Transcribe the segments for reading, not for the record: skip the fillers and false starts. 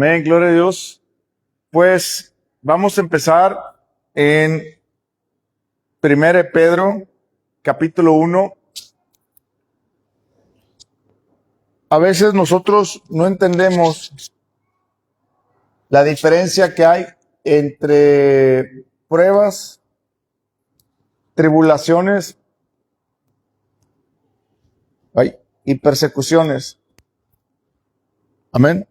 Amén, gloria a Dios. Pues vamos a empezar en 1 Pedro, capítulo 1. A veces nosotros no entendemos la diferencia que hay entre pruebas, tribulaciones y persecuciones. Amén.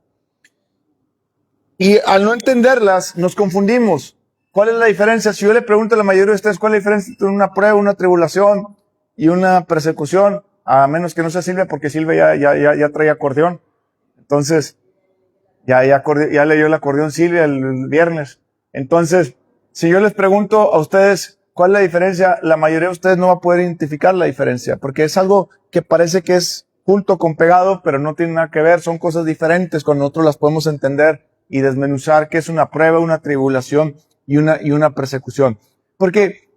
Y al no entenderlas, nos confundimos. ¿Cuál es la diferencia? Si yo le pregunto a la mayoría de ustedes, ¿cuál es la diferencia entre una prueba, una tribulación y una persecución? A menos que no sea Silvia, porque Silvia ya trae acordeón. Entonces, ya leyó el acordeón Silvia el viernes. Entonces, si yo les pregunto a ustedes, ¿cuál es la diferencia? La mayoría de ustedes no va a poder identificar la diferencia, porque es algo que parece que es junto con pegado, pero no tiene nada que ver, son cosas diferentes cuando nosotros las podemos entender y desmenuzar qué es una prueba, una tribulación y una persecución. Porque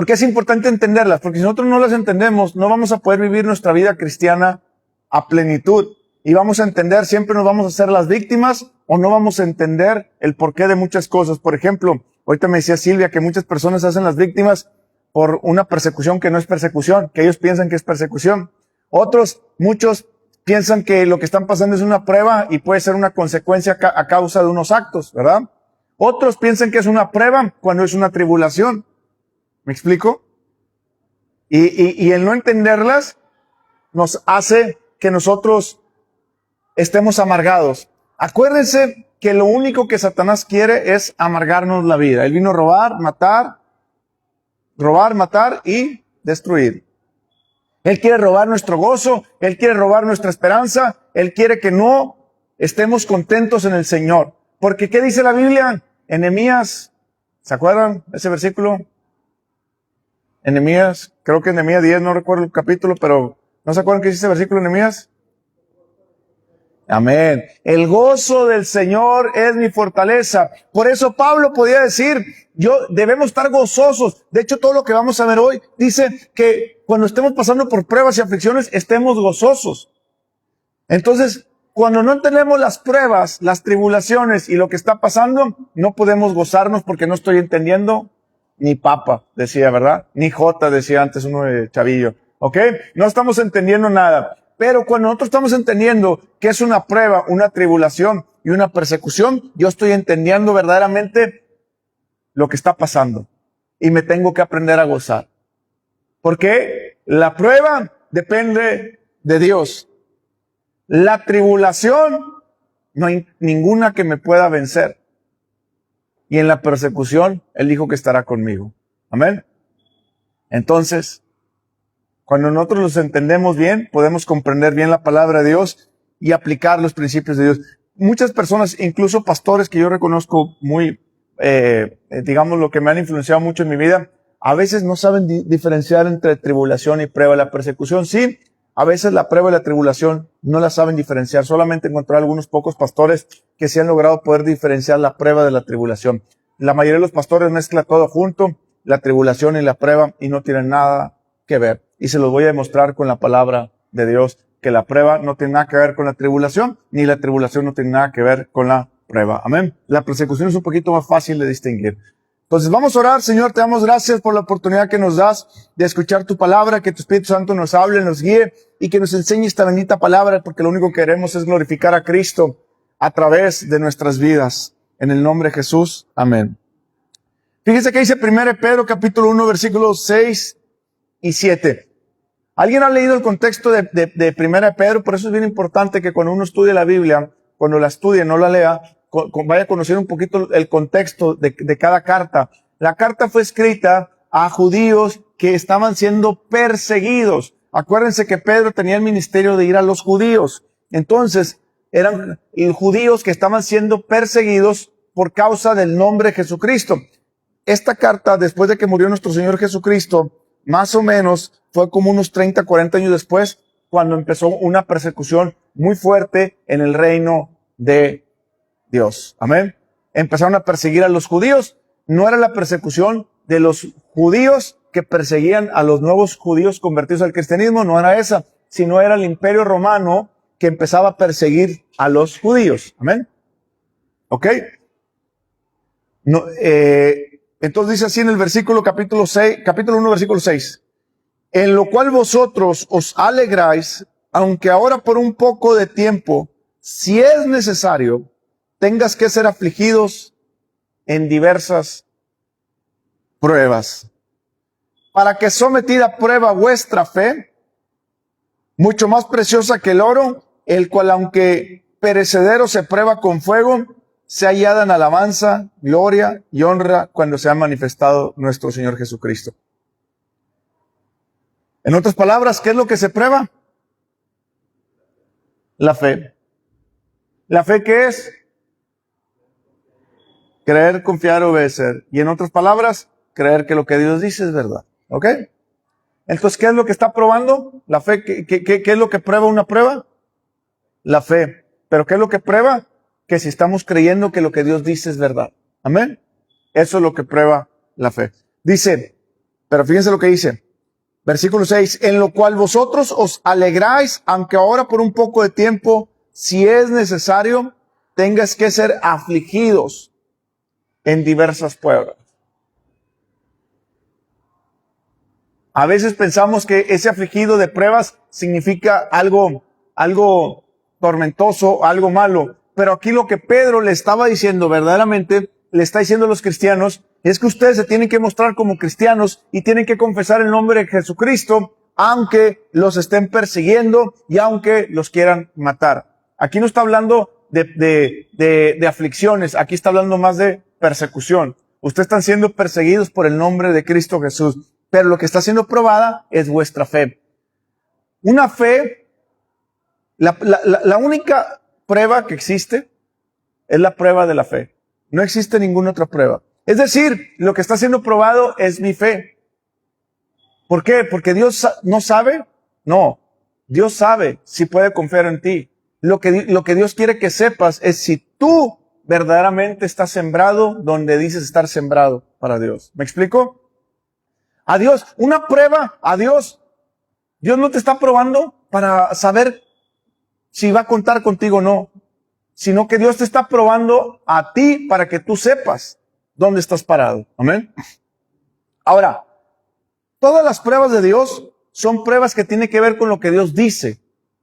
es importante entenderlas, porque si nosotros no las entendemos, no vamos a poder vivir nuestra vida cristiana a plenitud. Y vamos a entender, siempre nos vamos a hacer las víctimas o no vamos a entender el porqué de muchas cosas. Por ejemplo, ahorita me decía Silvia que muchas personas se hacen las víctimas por una persecución que no es persecución, que ellos piensan que es persecución. Muchos piensan que lo que están pasando es una prueba y puede ser una consecuencia a causa de unos actos, ¿verdad? Otros piensan que es una prueba cuando es una tribulación. ¿Me explico? Y el no entenderlas nos hace que nosotros estemos amargados. Acuérdense que lo único que Satanás quiere es amargarnos la vida. Él vino a robar, matar y destruir. Él quiere robar nuestro gozo, Él quiere robar nuestra esperanza, Él quiere que no estemos contentos en el Señor. Porque ¿qué dice la Biblia? En Nehemías, ¿se acuerdan ese versículo? En Nehemías, creo que en Nehemías 10, no recuerdo el capítulo, pero ¿no se acuerdan qué dice ese versículo en Nehemías? Amén. El gozo del Señor es mi fortaleza. Por eso Pablo podía decir, debemos estar gozosos. De hecho, todo lo que vamos a ver hoy dice que cuando estemos pasando por pruebas y aflicciones, estemos gozosos. Entonces, cuando no tenemos las pruebas, las tribulaciones y lo que está pasando, no podemos gozarnos porque no estoy entendiendo ni papa, decía, ¿verdad? Ni jota, decía antes uno de chavillo. ¿Ok? No estamos entendiendo nada. Pero cuando nosotros estamos entendiendo que es una prueba, una tribulación y una persecución, yo estoy entendiendo verdaderamente lo que está pasando. Y me tengo que aprender a gozar. Porque la prueba depende de Dios. La tribulación, no hay ninguna que me pueda vencer. Y en la persecución, Él dijo que estará conmigo. Amén. Entonces, cuando nosotros los entendemos bien, podemos comprender bien la palabra de Dios y aplicar los principios de Dios. Muchas personas, incluso pastores que yo reconozco muy, digamos, lo que me han influenciado mucho en mi vida, a veces no saben diferenciar entre tribulación y prueba. La persecución, sí, a veces la prueba y la tribulación no la saben diferenciar. Solamente encontré algunos pocos pastores que sí han logrado poder diferenciar la prueba de la tribulación. La mayoría de los pastores mezcla todo junto, la tribulación y la prueba, y no tienen nada que ver. Y se los voy a demostrar con la palabra de Dios, que la prueba no tiene nada que ver con la tribulación, ni la tribulación no tiene nada que ver con la prueba. Amén. La persecución es un poquito más fácil de distinguir. Entonces vamos a orar. Señor, te damos gracias por la oportunidad que nos das de escuchar tu palabra, que tu Espíritu Santo nos hable, nos guíe y que nos enseñe esta bendita palabra, porque lo único que queremos es glorificar a Cristo a través de nuestras vidas. En el nombre de Jesús. Amén. Fíjense que dice 1 Pedro capítulo 1 versículos 6 y 7. ¿Alguien ha leído el contexto de 1 Pedro? Por eso es bien importante que cuando uno estudie la Biblia, cuando la estudie, no la lea, vaya a conocer un poquito el contexto de cada carta. La carta fue escrita a judíos que estaban siendo perseguidos. Acuérdense que Pedro tenía el ministerio de ir a los judíos. Entonces, eran judíos que estaban siendo perseguidos por causa del nombre de Jesucristo. Esta carta, después de que murió nuestro Señor Jesucristo, más o menos fue como unos 30, 40 años después, cuando empezó una persecución muy fuerte en el reino de Dios. Amén. Empezaron a perseguir a los judíos. No era la persecución de los judíos que perseguían a los nuevos judíos convertidos al cristianismo, no era esa, sino era el Imperio Romano que empezaba a perseguir a los judíos. Amén. ¿Ok? No, entonces dice así en el versículo capítulo 1, versículo 6. En lo cual vosotros os alegráis, aunque ahora por un poco de tiempo, si es necesario, tengas que ser afligidos en diversas pruebas, para que sometida a prueba vuestra fe, mucho más preciosa que el oro, el cual aunque perecedero se prueba con fuego, se hallada en alabanza, gloria y honra cuando se ha manifestado nuestro Señor Jesucristo. En otras palabras, ¿qué es lo que se prueba? La fe. ¿La fe qué es? Creer, confiar, obedecer. Y en otras palabras, creer que lo que Dios dice es verdad. ¿Ok? Entonces, ¿qué es lo que está probando? La fe. ¿Qué es lo que prueba una prueba? La fe. ¿Pero qué es lo que prueba? Que si estamos creyendo que lo que Dios dice es verdad. Amén. Eso es lo que prueba la fe. Dice, pero fíjense lo que dice. Versículo 6, en lo cual vosotros os alegráis, aunque ahora por un poco de tiempo, si es necesario, tengas que ser afligidos en diversas pruebas. A veces pensamos que ese afligido de pruebas significa algo tormentoso, algo malo. Pero aquí lo que Pedro le estaba diciendo verdaderamente, le está diciendo a los cristianos, es que ustedes se tienen que mostrar como cristianos y tienen que confesar el nombre de Jesucristo, aunque los estén persiguiendo y aunque los quieran matar. Aquí no está hablando de aflicciones, aquí está hablando más de persecución. Ustedes están siendo perseguidos por el nombre de Cristo Jesús, pero lo que está siendo probada es vuestra fe. Una fe, la única prueba que existe es la prueba de la fe. No existe ninguna otra prueba. Es decir, lo que está siendo probado es mi fe. ¿Por qué? Porque Dios no sabe. No, Dios sabe si puede confiar en ti. Lo que Dios quiere que sepas es si tú verdaderamente estás sembrado donde dices estar sembrado para Dios. ¿Me explico? A Dios, una prueba a Dios. Dios no te está probando para saber si va a contar contigo o no, sino que Dios te está probando a ti para que tú sepas dónde estás parado. Amén. Ahora, todas las pruebas de Dios son pruebas que tienen que ver con lo que Dios dice.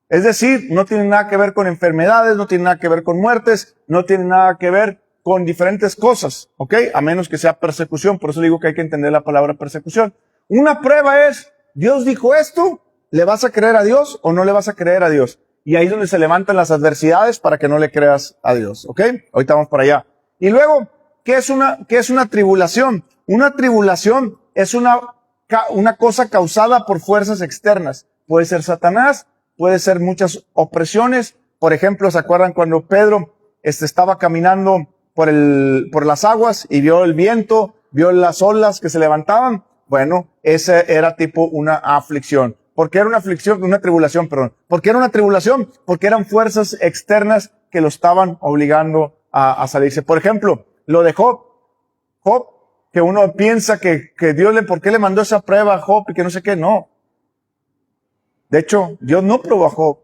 Es decir, no tienen nada que ver con enfermedades, no tienen nada que ver con muertes, no tienen nada que ver con diferentes cosas, ¿ok? A menos que sea persecución. Por eso digo que hay que entender la palabra persecución. Una prueba es, Dios dijo esto, ¿le vas a creer a Dios o no le vas a creer a Dios? Y ahí es donde se levantan las adversidades para que no le creas a Dios, ¿ok? Ahorita vamos para allá. Y luego, ¿qué es una tribulación? Una tribulación es una cosa causada por fuerzas externas. Puede ser Satanás, puede ser muchas opresiones. Por ejemplo, ¿se acuerdan cuando Pedro estaba caminando por las aguas y vio el viento, vio las olas que se levantaban? Bueno, ese era tipo una aflicción. ¿Por qué era una aflicción? Una tribulación, perdón. ¿Por qué era una tribulación? Porque eran fuerzas externas que lo estaban obligando a salirse. Por ejemplo, lo de Job. Job, que uno piensa que Dios ¿por qué le mandó esa prueba a Job y que no sé qué? No. De hecho, Dios no probó a Job.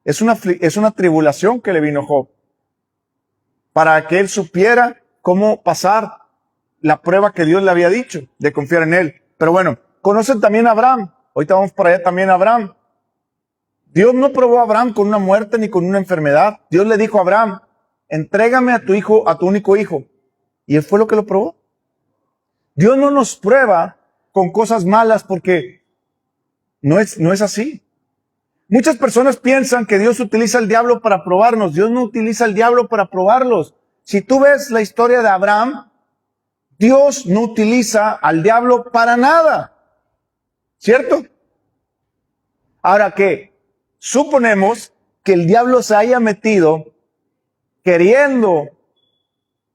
Es una tribulación que le vino a Job. Para que él supiera cómo pasar la prueba que Dios le había dicho, de confiar en él. Pero bueno, conocen también a Abraham. Ahorita vamos para allá también a Abraham. Dios no probó a Abraham con una muerte ni con una enfermedad. Dios le dijo a Abraham, entrégame a tu hijo, a tu único hijo. Y él fue lo que lo probó. Dios no nos prueba con cosas malas porque no es así. Muchas personas piensan que Dios utiliza al diablo para probarnos. Dios no utiliza al diablo para probarlos. Si tú ves la historia de Abraham, Dios no utiliza al diablo para nada. ¿Cierto? Ahora que suponemos que el diablo se haya metido queriendo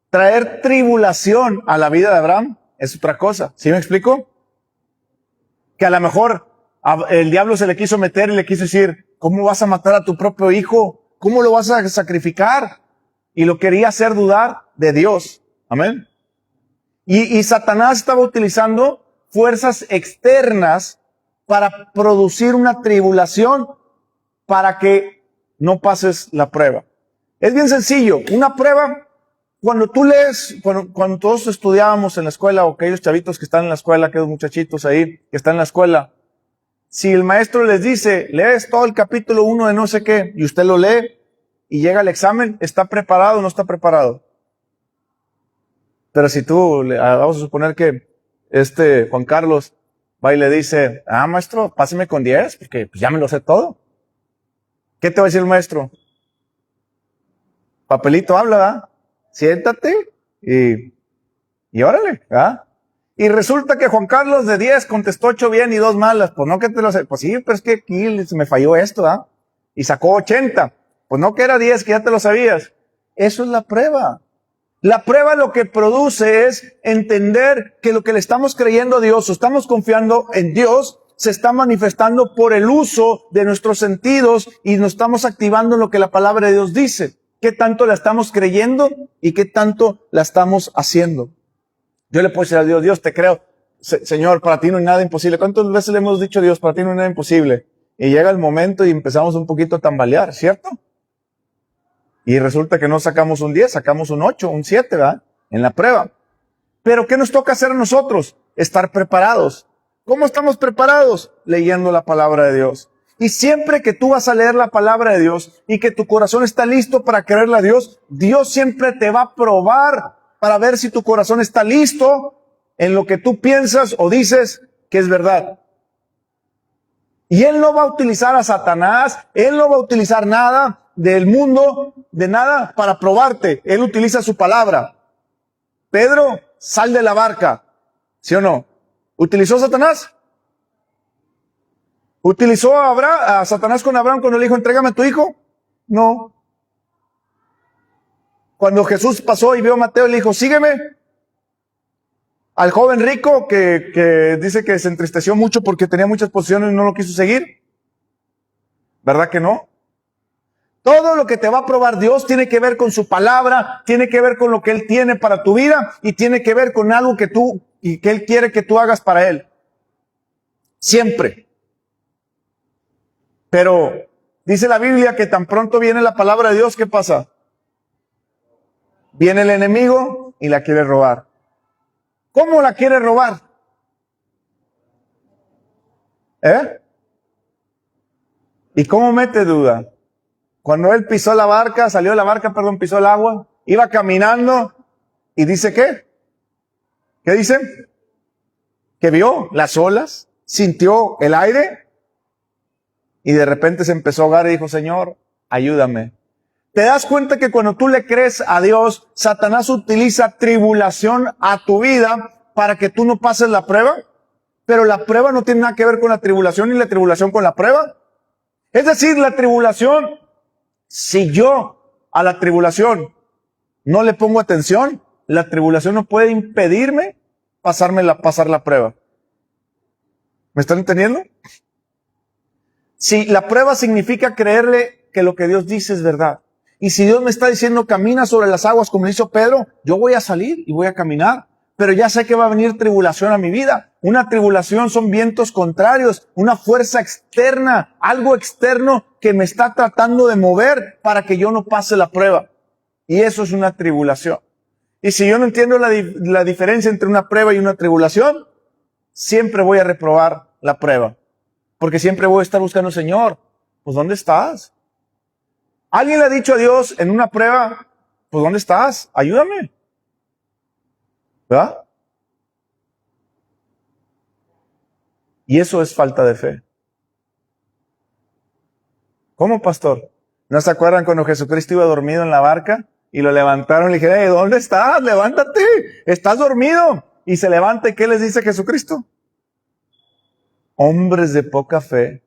traer tribulación a la vida de Abraham, es otra cosa. ¿Sí me explico? Que a lo mejor el diablo se le quiso meter y le quiso decir, ¿cómo vas a matar a tu propio hijo? ¿Cómo lo vas a sacrificar? Y lo quería hacer dudar de Dios. Amén. Y Satanás estaba utilizando fuerzas externas para producir una tribulación para que no pases la prueba. Es bien sencillo. Una prueba, cuando tú lees, cuando todos estudiábamos en la escuela, o aquellos chavitos que están en la escuela, aquellos muchachitos ahí que están en la escuela, si el maestro les dice, lees todo el capítulo 1 de no sé qué, y usted lo lee, y llega al examen, ¿está preparado o no está preparado? Pero si tú, vamos a suponer que Juan Carlos va y le dice, maestro, páseme con 10, porque pues ya me lo sé todo. ¿Qué te va a decir el maestro? Papelito habla, ¿verdad? Siéntate y órale, ¿verdad? Y resulta que Juan Carlos de 10 contestó 8 bien y 2 malas. Pues no que te lo sé. Pues sí, pero es que aquí se me falló esto, ¿verdad? Y sacó 80. Pues no que era 10, que ya te lo sabías. Eso es la prueba. La prueba lo que produce es entender que lo que le estamos creyendo a Dios o estamos confiando en Dios se está manifestando por el uso de nuestros sentidos y nos estamos activando en lo que la palabra de Dios dice. ¿Qué tanto la estamos creyendo y qué tanto la estamos haciendo? Yo le puedo decir a Dios, Dios, te creo. Señor, para ti no hay nada imposible. ¿Cuántas veces le hemos dicho a Dios, para ti no hay nada imposible? Y llega el momento y empezamos un poquito a tambalear, ¿cierto? Y resulta que no sacamos un 10, sacamos un 8, un 7, ¿verdad? En la prueba. Pero ¿qué nos toca hacer a nosotros? Estar preparados. ¿Cómo estamos preparados? Leyendo la palabra de Dios. Y siempre que tú vas a leer la palabra de Dios y que tu corazón está listo para creerle a Dios, Dios siempre te va a probar para ver si tu corazón está listo en lo que tú piensas o dices que es verdad. Y Él no va a utilizar a Satanás, Él no va a utilizar nada del mundo, de nada para probarte. Él utiliza su palabra. Pedro, sal de la barca. ¿Sí o no? ¿Utilizó Satanás? ¿Utilizó a Satanás con Abraham cuando le dijo, entrégame a tu hijo? No. Cuando Jesús pasó y vio a Mateo, le dijo, sígueme. Al joven rico que dice que se entristeció mucho porque tenía muchas posesiones y no lo quiso seguir. ¿Verdad que no? Todo lo que te va a probar Dios tiene que ver con su palabra, tiene que ver con lo que Él tiene para tu vida y tiene que ver con algo que Él quiere que tú hagas para Él. Siempre. Pero dice la Biblia que tan pronto viene la palabra de Dios, ¿qué pasa? Viene el enemigo y la quiere robar. ¿Cómo la quiere robar? ¿Y cómo mete duda? Cuando él pisó la barca, pisó el agua, iba caminando y dice ¿qué? ¿Qué dice? Que vio las olas, sintió el aire y de repente se empezó a ahogar y dijo, Señor, ayúdame. ¿Te das cuenta que cuando tú le crees a Dios, Satanás utiliza tribulación a tu vida para que tú no pases la prueba? Pero la prueba no tiene nada que ver con la tribulación ni la tribulación con la prueba. Es decir, la tribulación, si yo a la tribulación no le pongo atención, la tribulación no puede impedirme pasar la prueba. ¿Me están entendiendo? Si la prueba significa creerle que lo que Dios dice es verdad. Y si Dios me está diciendo camina sobre las aguas como hizo Pedro, yo voy a salir y voy a caminar. Pero ya sé que va a venir tribulación a mi vida. Una tribulación son vientos contrarios, una fuerza externa, algo externo que me está tratando de mover para que yo no pase la prueba. Y eso es una tribulación. Y si yo no entiendo la diferencia entre una prueba y una tribulación, siempre voy a reprobar la prueba. Porque siempre voy a estar buscando, Señor, pues ¿dónde estás? ¿Alguien le ha dicho a Dios en una prueba, pues ¿dónde estás? Ayúdame. ¿Verdad? Y eso es falta de fe. ¿Cómo, pastor? ¿No se acuerdan cuando Jesucristo iba dormido en la barca? Y lo levantaron y le dijeron, ¿dónde estás? Levántate, estás dormido. Y se levanta y ¿qué les dice Jesucristo? Hombres de poca fe.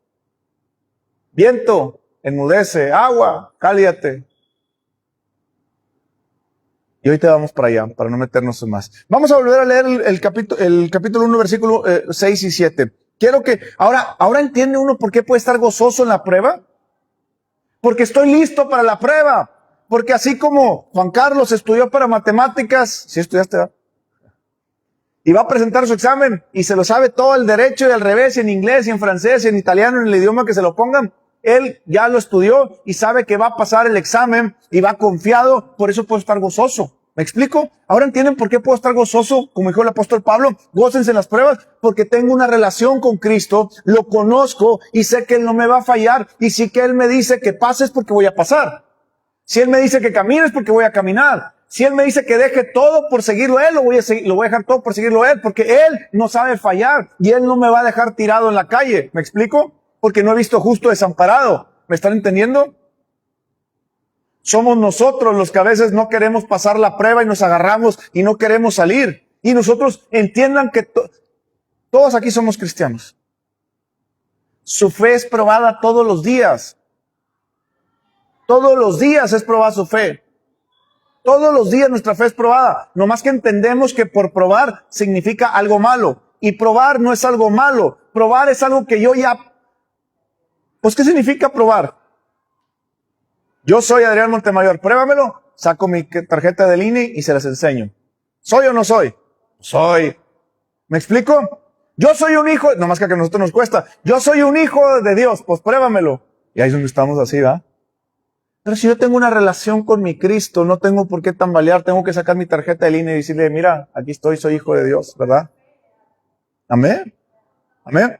Viento, enmudece, agua, cállate. Y ahorita vamos para allá, para no meternos en más. Vamos a volver a leer el capítulo 1, versículo 6 y 7. Quiero que, ahora entiende uno por qué puede estar gozoso en la prueba. Porque estoy listo para la prueba. Porque así como Juan Carlos estudió para matemáticas, ¿sí estudiaste, verdad? Y va a presentar su examen y se lo sabe todo el derecho y al revés, y en inglés, y en francés, y en italiano, en el idioma que se lo pongan. Él ya lo estudió y sabe que va a pasar el examen y va confiado, por eso puedo estar gozoso. ¿Me explico? Ahora entienden por qué puedo estar gozoso, como dijo el apóstol Pablo, gócense en las pruebas, porque tengo una relación con Cristo, lo conozco y sé que Él no me va a fallar, y si que Él me dice que pases porque voy a pasar. Si Él me dice que camines porque voy a caminar. Si Él me dice que deje todo por seguirlo a Él, lo voy a dejar todo por seguirlo a Él, porque Él no sabe fallar y Él no me va a dejar tirado en la calle. ¿Me explico? Porque no he visto justo desamparado. ¿Me están entendiendo? Somos nosotros los que a veces no queremos pasar la prueba y nos agarramos y no queremos salir. Y nosotros entiendan que todos aquí somos cristianos. Su fe es probada todos los días. Todos los días es probada su fe. Todos los días nuestra fe es probada. No más que entendemos que por probar significa algo malo. Y probar no es algo malo. Probar es algo que yo ya... Pues, ¿qué significa probar? Yo soy Adrián Montemayor. Pruébamelo. Saco mi tarjeta del INE y se las enseño. ¿Soy o no soy? Soy. ¿Me explico? Yo soy un hijo... No más que a nosotros nos cuesta. Yo soy un hijo de Dios. Pues pruébamelo. Y ahí es donde estamos así, ¿verdad? Pero si yo tengo una relación con mi Cristo, no tengo por qué tambalear, tengo que sacar mi tarjeta de línea y decirle, mira, aquí estoy, soy hijo de Dios, ¿verdad? Amén. Amén.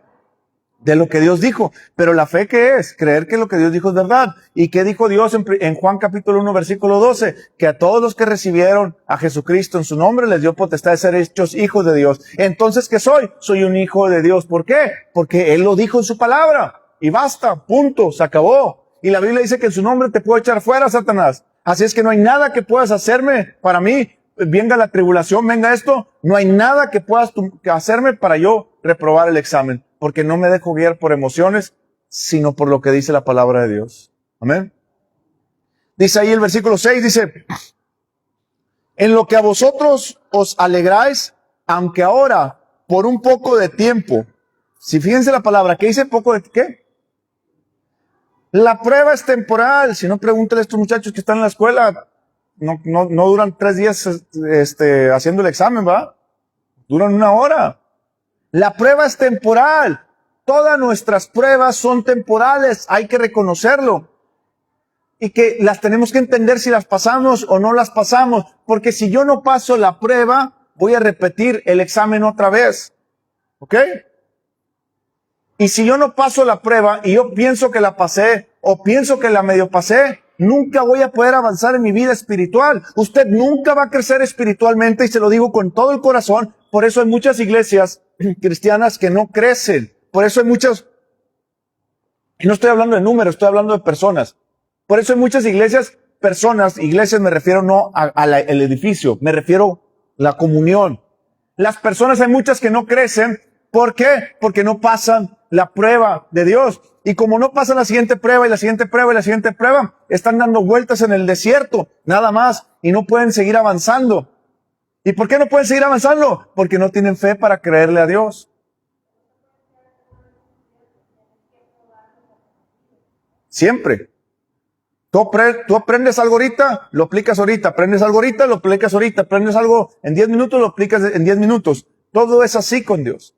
De lo que Dios dijo. Pero la fe, ¿qué es? Creer que lo que Dios dijo es verdad. ¿Y qué dijo Dios en Juan capítulo 1, versículo 12? Que a todos los que recibieron a Jesucristo en su nombre les dio potestad de ser hechos hijos de Dios. Entonces, ¿qué soy? Soy un hijo de Dios. ¿Por qué? Porque Él lo dijo en su palabra. Y basta, punto, se acabó. Y la Biblia dice que en su nombre te puedo echar fuera, Satanás. Así es que no hay nada que puedas hacerme para mí. Venga la tribulación, venga esto. No hay nada que puedas hacerme para yo reprobar el examen. Porque no me dejo guiar por emociones, sino por lo que dice la palabra de Dios. Amén. Dice ahí el versículo 6, dice, en lo que a vosotros os alegráis, aunque ahora, por un poco de tiempo. Si fíjense la palabra, ¿qué dice poco de qué? La prueba es temporal. Si no, pregúntale a estos muchachos que están en la escuela. No duran 3 días haciendo el examen, ¿va? Duran 1 hora. La prueba es temporal. Todas nuestras pruebas son temporales. Hay que reconocerlo. Y que las tenemos que entender si las pasamos o no las pasamos. Porque si yo no paso la prueba, voy a repetir el examen otra vez. ¿Ok? Y si yo no paso la prueba y yo pienso que la pasé o pienso que la medio pasé, nunca voy a poder avanzar en mi vida espiritual. Usted nunca va a crecer espiritualmente y se lo digo con todo el corazón. Por eso hay muchas iglesias cristianas que no crecen. Por eso hay muchas, y no estoy hablando de números, estoy hablando de personas. Por eso hay muchas iglesias me refiero no al edificio, me refiero a la comunión. Las personas hay muchas que no crecen. ¿Por qué? Porque no pasan la prueba de Dios. Y como no pasan la siguiente prueba y la siguiente prueba y la siguiente prueba, están dando vueltas en el desierto, nada más, y no pueden seguir avanzando. ¿Y por qué no pueden seguir avanzando? Porque no tienen fe para creerle a Dios. Siempre. Tú aprendes algo ahorita, lo aplicas ahorita. Aprendes algo ahorita, lo aplicas ahorita. Aprendes algo en 10 minutos, lo aplicas en 10 minutos. Todo es así con Dios.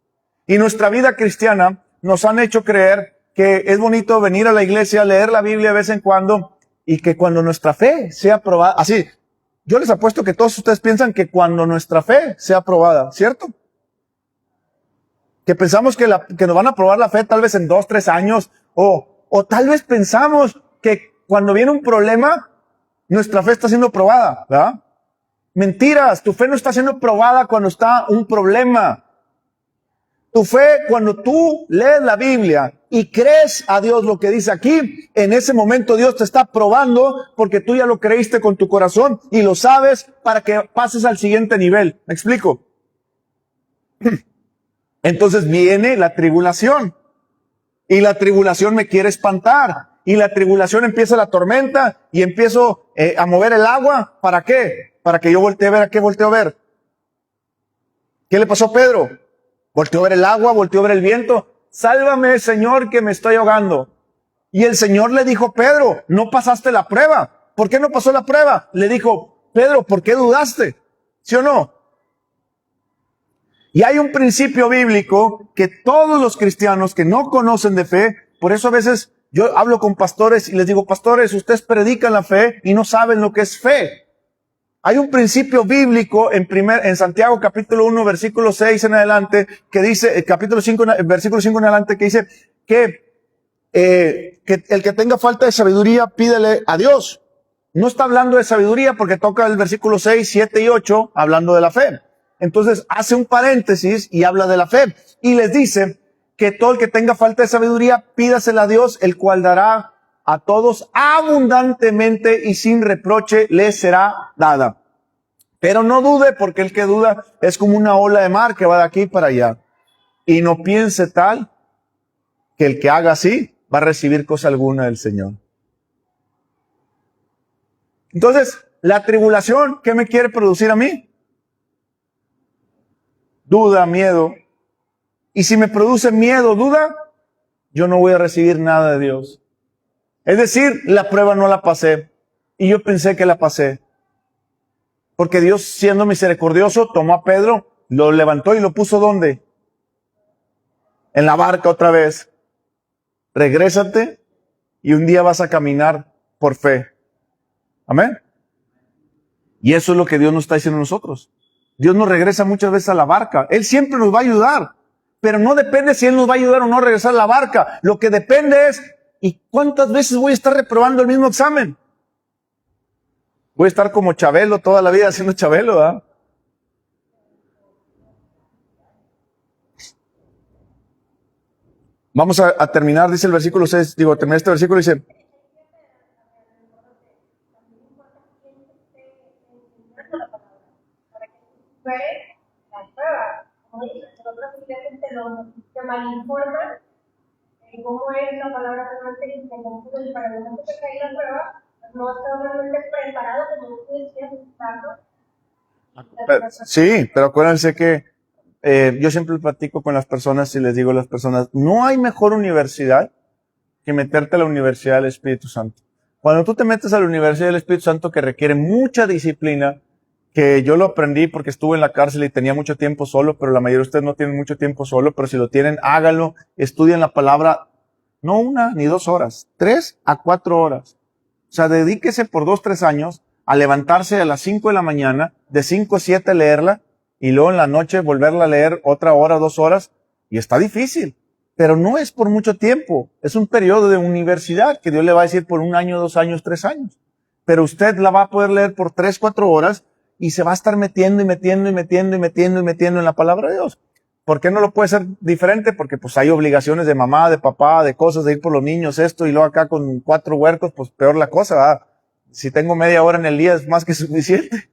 Y nuestra vida cristiana nos han hecho creer que es bonito venir a la iglesia, leer la Biblia de vez en cuando, y que cuando nuestra fe sea probada, así, yo les apuesto que todos ustedes piensan que cuando nuestra fe sea probada, ¿cierto? Que pensamos que nos van a probar la fe tal vez en 2, 3 años, o tal vez pensamos que cuando viene un problema, nuestra fe está siendo probada, ¿verdad? Mentiras, tu fe no está siendo probada cuando está un problema. Tu fe, cuando tú lees la Biblia y crees a Dios lo que dice aquí, en ese momento Dios te está probando porque tú ya lo creíste con tu corazón y lo sabes para que pases al siguiente nivel. ¿Me explico? Entonces viene la tribulación y la tribulación me quiere espantar y la tribulación empieza la tormenta y empiezo a mover el agua. ¿Para qué? Para que yo voltee a ver. ¿A qué volteo a ver? ¿Qué le pasó a Pedro? Volteó a ver el agua, volteó a ver el viento. Sálvame, Señor, que me estoy ahogando. Y el Señor le dijo, Pedro, no pasaste la prueba. ¿Por qué no pasó la prueba? Le dijo, Pedro, ¿por qué dudaste? ¿Sí o no? Y hay un principio bíblico que todos los cristianos que no conocen de fe, por eso a veces Yo hablo con pastores y les digo, pastores, ustedes predican la fe y no saben lo que es fe. Hay un principio bíblico en Santiago capítulo 1, versículo 6 en adelante, que dice, capítulo 5, versículo 5 en adelante, que dice que el que tenga falta de sabiduría, pídele a Dios. No está hablando de sabiduría porque toca el versículo 6, 7 y 8 hablando de la fe. Entonces hace un paréntesis y habla de la fe. Y les dice que todo el que tenga falta de sabiduría, pídasela a Dios, el cual dará a todos abundantemente y sin reproche le será dada. Pero no dude, porque el que duda es como una ola de mar que va de aquí para allá. Y no piense tal que el que haga así va a recibir cosa alguna del Señor. Entonces, la tribulación, ¿qué me quiere producir a mí? Duda, miedo. Y si me produce miedo, duda, yo no voy a recibir nada de Dios. Es decir, la prueba no la pasé. Y yo pensé que la pasé. Porque Dios, siendo misericordioso, tomó a Pedro, lo levantó y lo puso ¿dónde? En la barca otra vez. Regrésate y un día vas a caminar por fe. Amén. Y eso es lo que Dios nos está diciendo a nosotros. Dios nos regresa muchas veces a la barca. Él siempre nos va a ayudar. Pero no depende si Él nos va a ayudar o no a regresar a la barca. Lo que depende es, ¿y cuántas veces voy a estar reprobando el mismo examen? Voy a estar como Chabelo toda la vida haciendo Chabelo, ¿verdad? Vamos a terminar, dice el versículo 6, terminar este versículo, dice, las pruebas, como dices, nosotros simplemente te malinforman en cómo es la palabra realmente y para el momento que cae la prueba, no está realmente preparado como tú decías, sí, pero acuérdense que yo siempre platico con las personas y les digo a las personas, no hay mejor universidad que meterte a la Universidad del Espíritu Santo. Cuando tú te metes a la Universidad del Espíritu Santo, que requiere mucha disciplina, que yo lo aprendí porque estuve en la cárcel y tenía mucho tiempo solo, pero la mayoría de ustedes no tienen mucho tiempo solo, pero si lo tienen, háganlo, estudien la palabra, no 1 ni 2 horas, 3 a 4 horas. O sea, dedíquese por 2, 3 años a levantarse a las 5 de la mañana, de 5 a 7 leerla, y luego en la noche volverla a leer otra hora, 2 horas, y está difícil. Pero no es por mucho tiempo, es un periodo de universidad que Dios le va a decir por 1 año, 2 años, 3 años. Pero usted la va a poder leer por 3, 4 horas y se va a estar metiendo y metiendo y metiendo y metiendo y metiendo en la palabra de Dios. ¿Por qué no lo puede ser diferente? Porque pues hay obligaciones de mamá, de papá, de cosas, de ir por los niños, esto, y luego acá con 4 huercos, pues peor la cosa, ¿verdad? Si tengo media hora en el día es más que suficiente.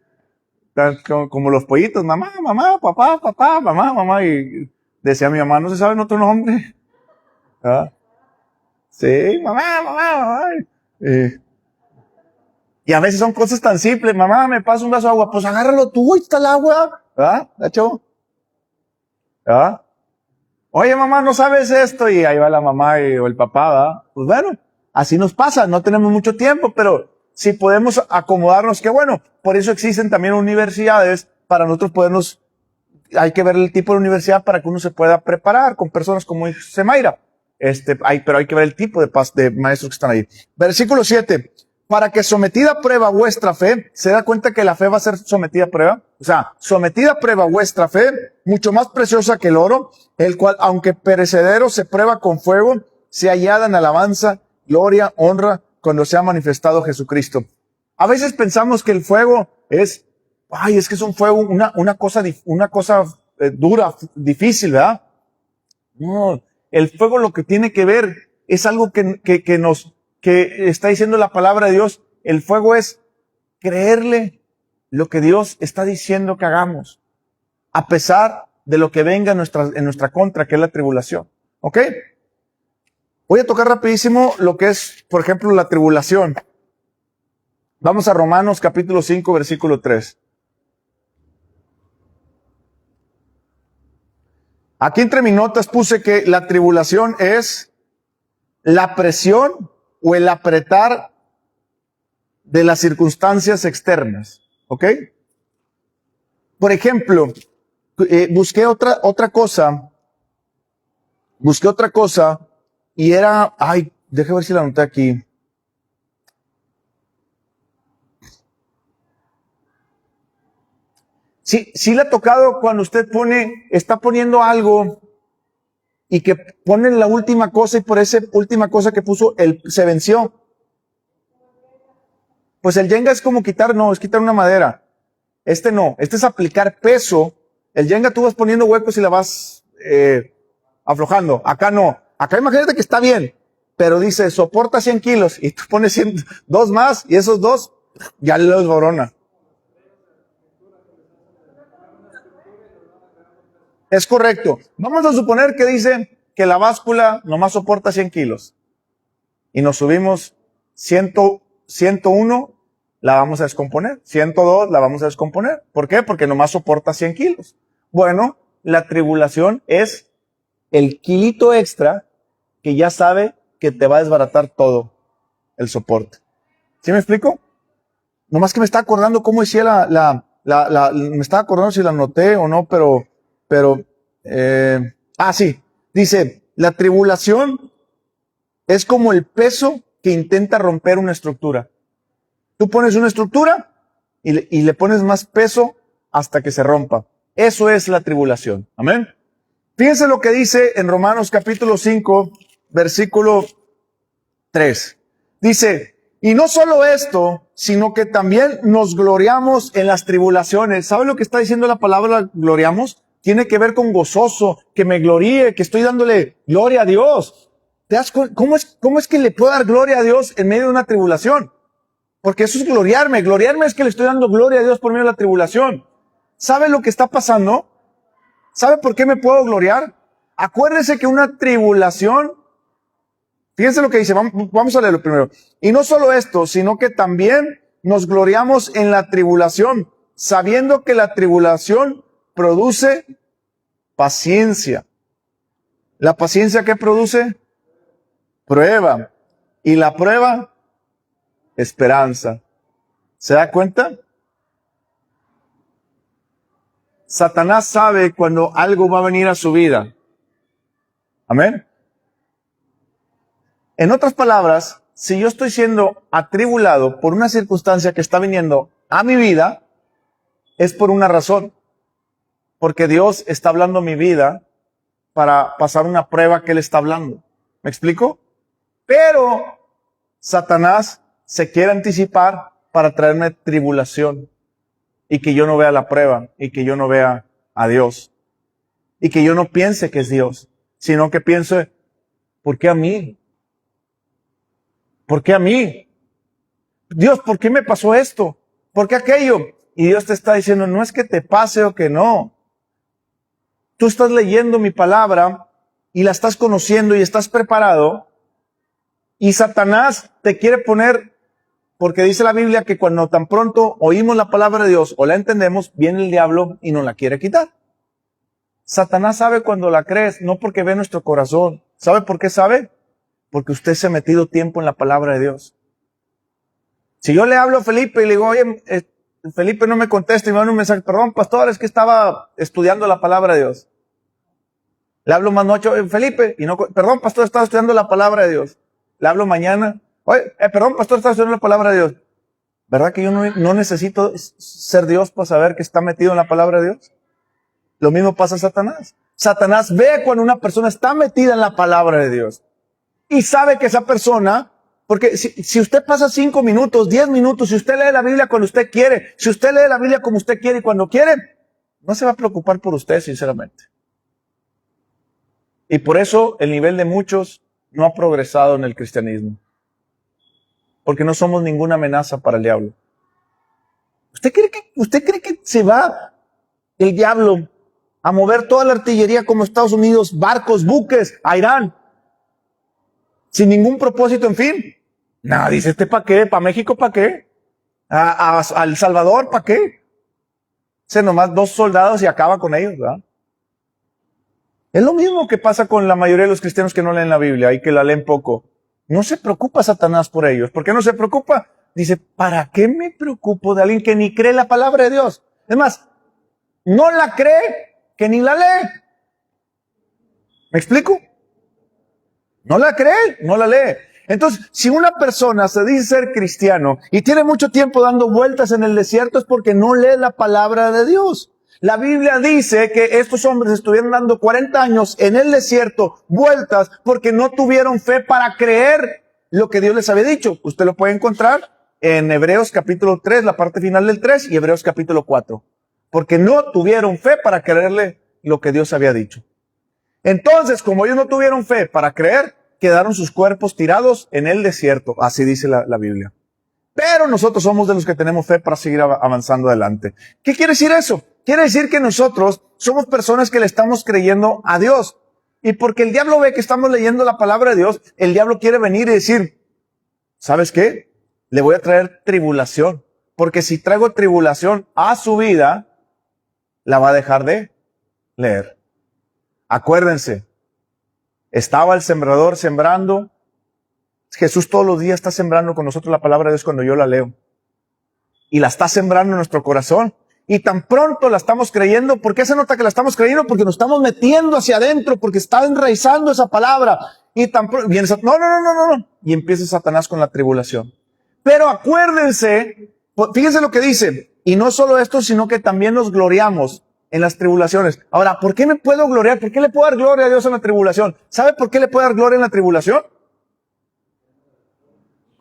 Como los pollitos, mamá, mamá, papá, papá, mamá, mamá, y decía mi mamá, ¿no se sabe otro nombre? ¿Ah? Sí, mamá, mamá, mamá. Y a veces son cosas tan simples, mamá, me pasa un vaso de agua, pues agárralo tú, ahí está el agua, ¿verdad? ¿Gacho? ¿Ah? Oye, mamá, ¿no sabes esto? Y ahí va la mamá o el papá, ¿verdad? Pues bueno, así nos pasa, no tenemos mucho tiempo, pero si podemos acomodarnos, qué bueno. Por eso existen también universidades para nosotros podernos, hay que ver el tipo de universidad para que uno se pueda preparar con personas como Semaira. Pero hay que ver el tipo de maestros que están ahí. Versículo 7. Para que sometida a prueba vuestra fe, ¿se da cuenta que la fe va a ser sometida a prueba? O sea, sometida a prueba vuestra fe, mucho más preciosa que el oro, el cual, aunque perecedero, se prueba con fuego, se hallada en alabanza, gloria, honra, cuando se ha manifestado Jesucristo. A veces pensamos que el fuego es que es un fuego, una cosa dura, difícil, ¿verdad? No, el fuego lo que tiene que ver es algo que está diciendo la palabra de Dios. El fuego es creerle lo que Dios está diciendo que hagamos, a pesar de lo que venga en nuestra contra, que es la tribulación. ¿Ok? Voy a tocar rapidísimo lo que es, por ejemplo, la tribulación. Vamos a Romanos capítulo 5, versículo 3. Aquí entre mis notas puse que la tribulación es la presión o el apretar de las circunstancias externas. ¿Ok? Por ejemplo, busqué otra cosa y era, Deje ver si la anoté aquí. Sí, sí le ha tocado cuando usted está poniendo algo y que ponen la última cosa y por esa última cosa que puso, se venció. Pues el Jenga es como es quitar una madera. Este no, este es aplicar peso. El Jenga tú vas poniendo huecos y la vas aflojando. Acá no. Acá imagínate que está bien, pero dice soporta 100 kilos y tú pones 100, dos más y esos dos ya lo desborona. Es correcto. Vamos a suponer que dice que la báscula nomás soporta 100 kilos y nos subimos 101, la vamos a descomponer. 102, la vamos a descomponer. ¿Por qué? Porque nomás soporta 100 kilos. Bueno, la tribulación es el kilito extra que ya sabe que te va a desbaratar todo el soporte. ¿Sí me explico? Nomás que me está acordando cómo decía me estaba acordando si la anoté o no, sí. Dice, la tribulación es como el peso que intenta romper una estructura. Tú pones una estructura y le pones más peso hasta que se rompa. Eso es la tribulación. Amén. Fíjense lo que dice en Romanos capítulo 5, versículo 3. Dice, y no solo esto, sino que también nos gloriamos en las tribulaciones. ¿Sabe lo que está diciendo la palabra gloriamos? Tiene que ver con gozoso, que me gloríe, que estoy dándole gloria a Dios. ¿Cómo es que le puedo dar gloria a Dios en medio de una tribulación? Porque eso es gloriarme. Gloriarme es que le estoy dando gloria a Dios por medio de la tribulación. ¿Sabe lo que está pasando? ¿Sabe por qué me puedo gloriar? Acuérdese que una tribulación, fíjense lo que dice, vamos a leerlo primero. Y no solo esto, sino que también nos gloriamos en la tribulación, sabiendo que la tribulación produce paciencia. ¿La paciencia qué produce? Prueba. Y la prueba, esperanza. ¿Se da cuenta? Satanás sabe cuando algo va a venir a su vida. Amén. En otras palabras, si yo estoy siendo atribulado por una circunstancia que está viniendo a mi vida, es por una razón. Porque Dios está hablando mi vida para pasar una prueba que Él está hablando. ¿Me explico? Pero Satanás se quiere anticipar para traerme tribulación y que yo no vea la prueba y que yo no vea a Dios y que yo no piense que es Dios, sino que piense, ¿por qué a mí? ¿Por qué a mí? Dios, ¿por qué me pasó esto? ¿Por qué aquello? Y Dios te está diciendo, no es que te pase o que no. Tú estás leyendo mi palabra y la estás conociendo y estás preparado. Y Satanás te quiere poner, porque dice la Biblia que cuando tan pronto oímos la palabra de Dios o la entendemos, viene el diablo y nos la quiere quitar. Satanás sabe cuando la crees, no porque ve nuestro corazón. ¿Sabe por qué sabe? Porque usted se ha metido tiempo en la palabra de Dios. Si yo le hablo a Felipe y le digo, oye, Felipe no me contesta y me manda un mensaje, perdón, pastor, es que estaba estudiando la palabra de Dios. Le hablo más noche, Felipe, y no, perdón, pastor, estaba estudiando la palabra de Dios. Le hablo mañana, oye, perdón, pastor, estaba estudiando la palabra de Dios. ¿Verdad que yo no necesito ser Dios para saber que está metido en la palabra de Dios? Lo mismo pasa a Satanás. Satanás ve cuando una persona está metida en la palabra de Dios. Y sabe que esa persona, porque si usted pasa 5 minutos, 10 minutos, si usted lee la Biblia cuando usted quiere, si usted lee la Biblia como usted quiere y cuando quiere, no se va a preocupar por usted, sinceramente. Y por eso el nivel de muchos no ha progresado en el cristianismo. Porque no somos ninguna amenaza para el diablo. ¿Usted cree que se va el diablo a mover toda la artillería como Estados Unidos, barcos, buques, a Irán, sin ningún propósito, en fin? No, dice, ¿para qué? ¿Para México para qué? ¿A El Salvador para qué? Hace nomás 2 soldados y acaba con ellos, ¿verdad? Es lo mismo que pasa con la mayoría de los cristianos que no leen la Biblia y que la leen poco. No se preocupa Satanás por ellos. ¿Por qué no se preocupa? Dice, ¿para qué me preocupo de alguien que ni cree la palabra de Dios? Es más, no la cree, que ni la lee. ¿Me explico? No la cree, no la lee. Entonces, si una persona se dice ser cristiano y tiene mucho tiempo dando vueltas en el desierto, es porque no lee la palabra de Dios. La Biblia dice que estos hombres estuvieron dando 40 años en el desierto, vueltas, porque no tuvieron fe para creer lo que Dios les había dicho. Usted lo puede encontrar en Hebreos capítulo 3, la parte final del 3, y Hebreos capítulo 4. Porque no tuvieron fe para creerle lo que Dios había dicho. Entonces, como ellos no tuvieron fe para creer, quedaron sus cuerpos tirados en el desierto. Así dice la Biblia. Pero nosotros somos de los que tenemos fe para seguir avanzando adelante. ¿Qué quiere decir eso? Quiere decir que nosotros somos personas que le estamos creyendo a Dios. Y porque el diablo ve que estamos leyendo la palabra de Dios, el diablo quiere venir y decir, ¿sabes qué? Le voy a traer tribulación. Porque si traigo tribulación a su vida, la va a dejar de leer. Acuérdense, estaba el sembrador sembrando. Jesús todos los días está sembrando con nosotros la palabra de Dios cuando yo la leo. Y la está sembrando en nuestro corazón. Y tan pronto la estamos creyendo. ¿Por qué se nota que la estamos creyendo? Porque nos estamos metiendo hacia adentro, porque está enraizando esa palabra. Y tan pronto viene no. Y empieza Satanás con la tribulación. Pero acuérdense, fíjense lo que dice. Y no solo esto, sino que también nos gloriamos en las tribulaciones. Ahora, ¿por qué me puedo gloriar? ¿Por qué le puedo dar gloria a Dios en la tribulación? ¿Sabe por qué le puedo dar gloria en la tribulación?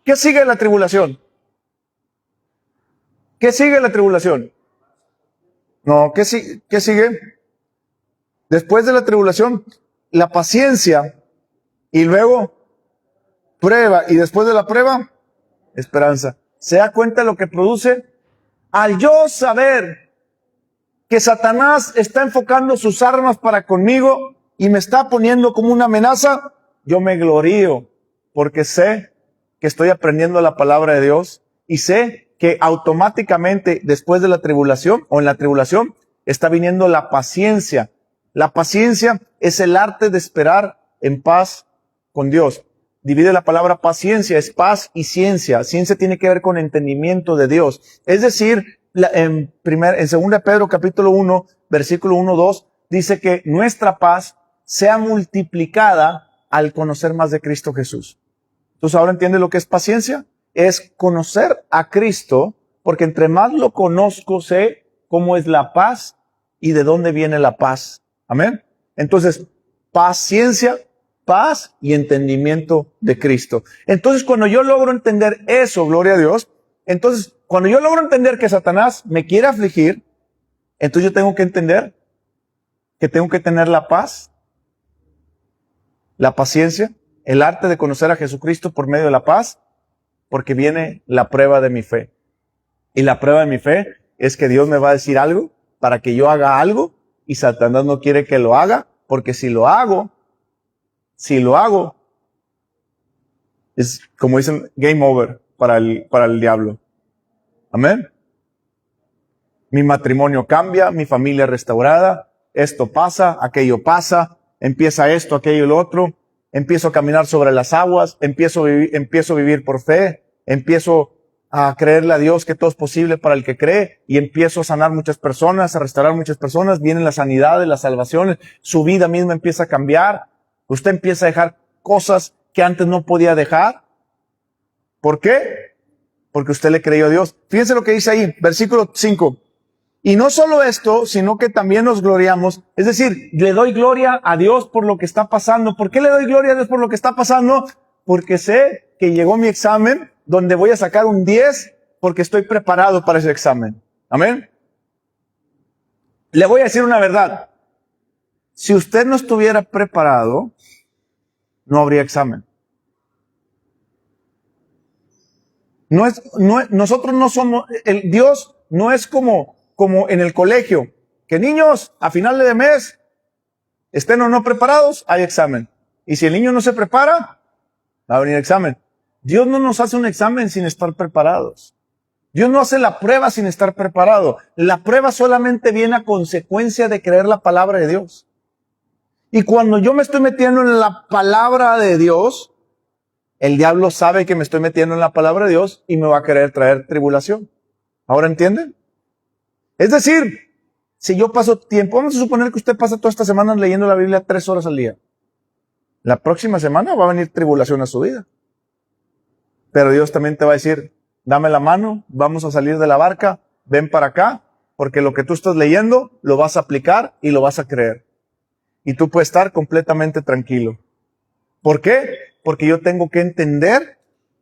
¿Qué sigue en la tribulación? ¿Qué sigue en la tribulación? No, ¿qué sigue? Después de la tribulación, la paciencia, y luego prueba, y después de la prueba, esperanza. ¿Se da cuenta de lo que produce? Al yo saber que Satanás está enfocando sus armas para conmigo y me está poniendo como una amenaza, yo me glorío, porque sé que estoy aprendiendo la palabra de Dios y sé que automáticamente después de la tribulación o en la tribulación está viniendo la paciencia. La paciencia es el arte de esperar en paz con Dios. Divide la palabra paciencia, es paz y ciencia. Ciencia tiene que ver con entendimiento de Dios. Es decir, en 2 Pedro capítulo 1, versículo 1, 2, dice que nuestra paz sea multiplicada al conocer más de Cristo Jesús. Entonces, ¿ahora entiende lo que es paciencia? Es conocer a Cristo, porque entre más lo conozco, sé cómo es la paz y de dónde viene la paz. Amén. Entonces, paciencia, paz y entendimiento de Cristo. Entonces, cuando yo logro entender eso, gloria a Dios, entonces, cuando yo logro entender que Satanás me quiere afligir, entonces yo tengo que entender que tengo que tener la paz, la paciencia, el arte de conocer a Jesucristo por medio de la paz, porque viene la prueba de mi fe. Y la prueba de mi fe es que Dios me va a decir algo para que yo haga algo y Satanás no quiere que lo haga, porque si lo hago, es como dicen, game over para el diablo. Amén. Mi matrimonio cambia, mi familia restaurada, esto pasa, aquello pasa, empieza esto, aquello y lo otro, empiezo a caminar sobre las aguas, empiezo a vivir por fe, empiezo a creerle a Dios que todo es posible para el que cree y empiezo a sanar muchas personas, a restaurar muchas personas, vienen las sanidades, las salvaciones, su vida misma empieza a cambiar, usted empieza a dejar cosas que antes no podía dejar. ¿Por qué? Porque usted le creyó a Dios. Fíjense lo que dice ahí, versículo 5. Y no solo esto, sino que también nos gloriamos. Es decir, le doy gloria a Dios por lo que está pasando. ¿Por qué le doy gloria a Dios por lo que está pasando? Porque sé que llegó mi examen donde voy a sacar un 10 porque estoy preparado para ese examen. Amén. Le voy a decir una verdad. Si usted no estuviera preparado, no habría examen. Nosotros no somos, Dios no es como en el colegio, que niños a final de mes estén o no preparados, hay examen. Y si el niño no se prepara, va a venir examen. Dios no nos hace un examen sin estar preparados. Dios no hace la prueba sin estar preparado. La prueba solamente viene a consecuencia de creer la palabra de Dios. Y cuando yo me estoy metiendo en la palabra de Dios, el diablo sabe que me estoy metiendo en la palabra de Dios y me va a querer traer tribulación. ¿Ahora entienden? Es decir, si yo paso tiempo, vamos a suponer que usted pasa toda esta semana leyendo la Biblia 3 horas al día. La próxima semana va a venir tribulación a su vida. Pero Dios también te va a decir, dame la mano, vamos a salir de la barca, ven para acá, porque lo que tú estás leyendo lo vas a aplicar y lo vas a creer. Y tú puedes estar completamente tranquilo. ¿Por qué? Porque yo tengo que entender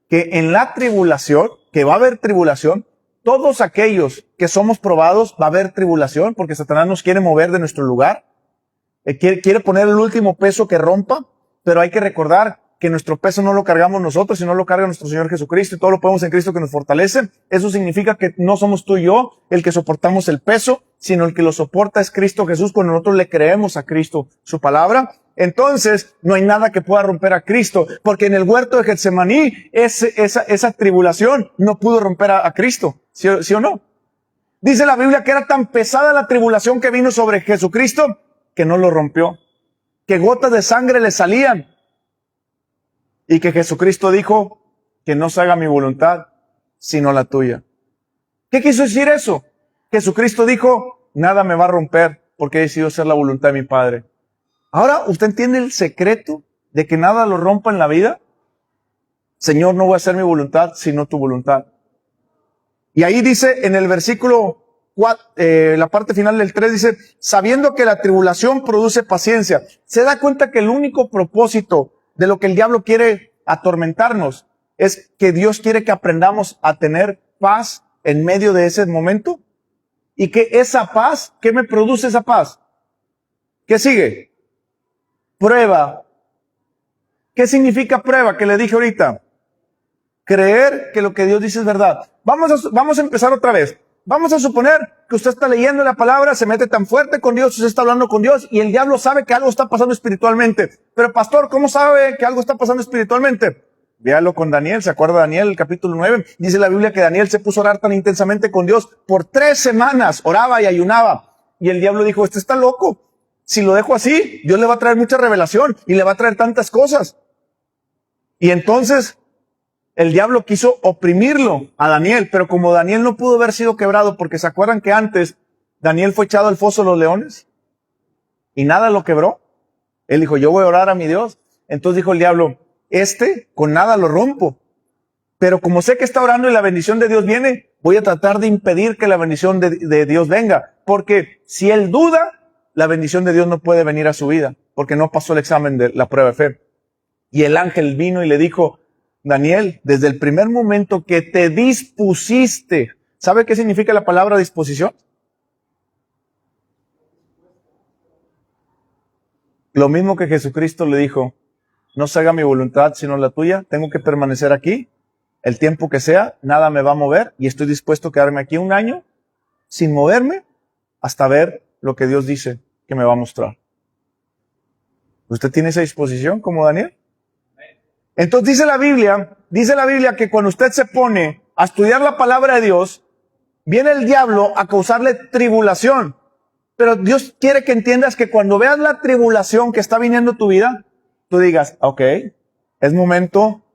que en la tribulación, que va a haber tribulación, todos aquellos que somos probados, va a haber tribulación, porque Satanás nos quiere mover de nuestro lugar. Quiere poner el último peso que rompa, pero hay que recordar que nuestro peso no lo cargamos nosotros, sino lo carga nuestro Señor Jesucristo, y todo lo podemos en Cristo que nos fortalece. Eso significa que no somos tú y yo el que soportamos el peso, sino el que lo soporta es Cristo Jesús cuando nosotros le creemos a Cristo su palabra. Entonces, no hay nada que pueda romper a Cristo, porque en el huerto de Getsemaní, esa tribulación no pudo romper a Cristo, ¿sí o no? Dice la Biblia que era tan pesada la tribulación que vino sobre Jesucristo, que no lo rompió, que gotas de sangre le salían, y que Jesucristo dijo que no se haga mi voluntad, sino la tuya. ¿Qué quiso decir eso? Jesucristo dijo, nada me va a romper, porque he decidido hacer la voluntad de mi Padre. Ahora, ¿usted entiende el secreto de que nada lo rompa en la vida? Señor, no voy a hacer mi voluntad, sino tu voluntad. Y ahí dice en el versículo 4, la parte final del 3 dice, sabiendo que la tribulación produce paciencia. Se da cuenta que el único propósito de lo que el diablo quiere atormentarnos es que Dios quiere que aprendamos a tener paz en medio de ese momento. Y que esa paz, ¿qué me produce esa paz? ¿Qué sigue? Prueba. ¿Qué significa prueba? Que le dije ahorita. Creer que lo que Dios dice es verdad. Vamos a empezar otra vez. Vamos a suponer que usted está leyendo la palabra, se mete tan fuerte con Dios, usted está hablando con Dios y el diablo sabe que algo está pasando espiritualmente. Pero pastor, ¿cómo sabe que algo está pasando espiritualmente? Véalo con Daniel, ¿se acuerda de Daniel, el capítulo 9? Dice la Biblia que Daniel se puso a orar tan intensamente con Dios por 3 semanas, oraba y ayunaba. Y el diablo dijo, este está loco. Si lo dejo así, Dios le va a traer mucha revelación y le va a traer tantas cosas. Y entonces el diablo quiso oprimirlo a Daniel, pero como Daniel no pudo haber sido quebrado, porque se acuerdan que antes Daniel fue echado al foso de los leones y nada lo quebró. Él dijo, yo voy a orar a mi Dios. Entonces dijo el diablo, con nada lo rompo. Pero como sé que está orando y la bendición de Dios viene, voy a tratar de impedir que la bendición de Dios venga. Porque si él duda, la bendición de Dios no puede venir a su vida, porque no pasó el examen de la prueba de fe. Y el ángel vino y le dijo, Daniel, desde el primer momento que te dispusiste, ¿sabe qué significa la palabra disposición? Lo mismo que Jesucristo le dijo, no se haga mi voluntad sino la tuya, tengo que permanecer aquí, el tiempo que sea, nada me va a mover y estoy dispuesto a quedarme aquí 1 año sin moverme hasta ver lo que Dios dice que me va a mostrar. ¿Usted tiene esa disposición como Daniel? Entonces dice la Biblia que cuando usted se pone a estudiar la palabra de Dios, viene el diablo a causarle tribulación. Pero Dios quiere que entiendas que cuando veas la tribulación que está viniendo a tu vida, tú digas, ok, es momento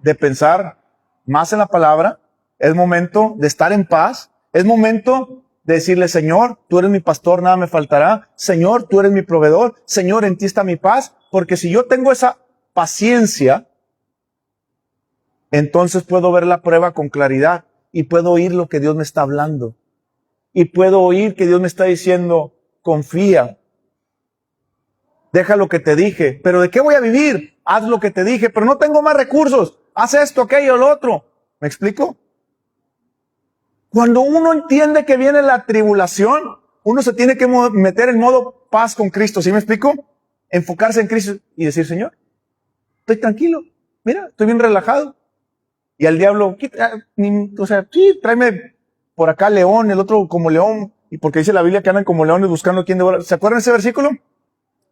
de pensar más en la palabra, es momento de estar en paz, es momento de decirle, Señor, tú eres mi pastor, nada me faltará. Señor, tú eres mi proveedor. Señor, en ti está mi paz. Porque si yo tengo esa paciencia, entonces puedo ver la prueba con claridad y puedo oír lo que Dios me está hablando. Y puedo oír que Dios me está diciendo, confía. Deja lo que te dije. ¿Pero de qué voy a vivir? Haz lo que te dije, pero no tengo más recursos. Haz esto, aquello, lo otro. ¿Me explico? Cuando uno entiende que viene la tribulación, uno se tiene que meter en modo paz con Cristo. ¿Sí me explico? Enfocarse en Cristo y decir, Señor, estoy tranquilo. Mira, estoy bien relajado. Y al diablo, sí, tráeme por acá león, el otro como león. Y porque dice la Biblia que andan como leones buscando a quién devorar. ¿Se acuerdan de ese versículo?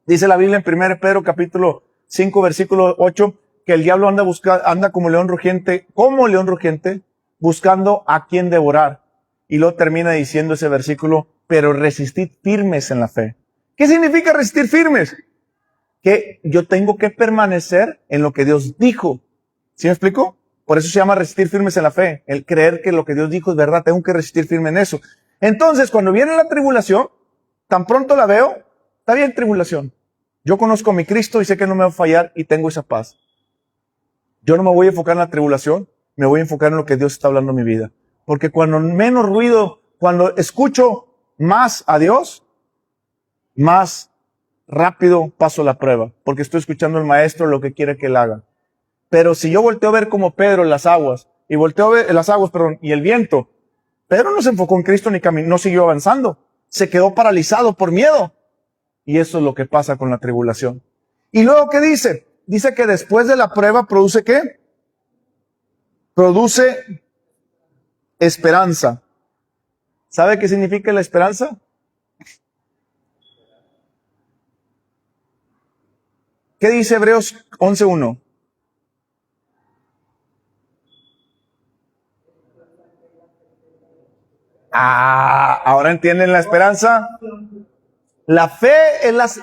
Dice la Biblia en 1 Pedro capítulo 5, versículo 8, que el diablo anda como león rugiente, buscando a quien devorar. Y luego termina diciendo ese versículo, pero resistid firmes en la fe. ¿Qué significa resistir firmes? Que yo tengo que permanecer en lo que Dios dijo. ¿Sí me explico? Por eso se llama resistir firmes en la fe. El creer que lo que Dios dijo es verdad, tengo que resistir firme en eso. Entonces, cuando viene la tribulación, tan pronto la veo, está bien tribulación. Yo conozco a mi Cristo y sé que no me va a fallar y tengo esa paz. Yo no me voy a enfocar en la tribulación, me voy a enfocar en lo que Dios está hablando en mi vida. Porque cuando menos ruido, cuando escucho más a Dios, más rápido paso la prueba. Porque estoy escuchando al maestro lo que quiere que él haga. Pero si yo volteo a ver como Pedro las aguas, y volteo a ver las aguas, y el viento, Pedro no se enfocó en Cristo ni no siguió avanzando. Se quedó paralizado por miedo. Y eso es lo que pasa con la tribulación. Y luego, ¿qué dice? Dice que después de la prueba produce ¿qué? Produce esperanza. ¿Sabe qué significa la esperanza? ¿Qué dice Hebreos 11:1? Ahora entienden la esperanza. La fe es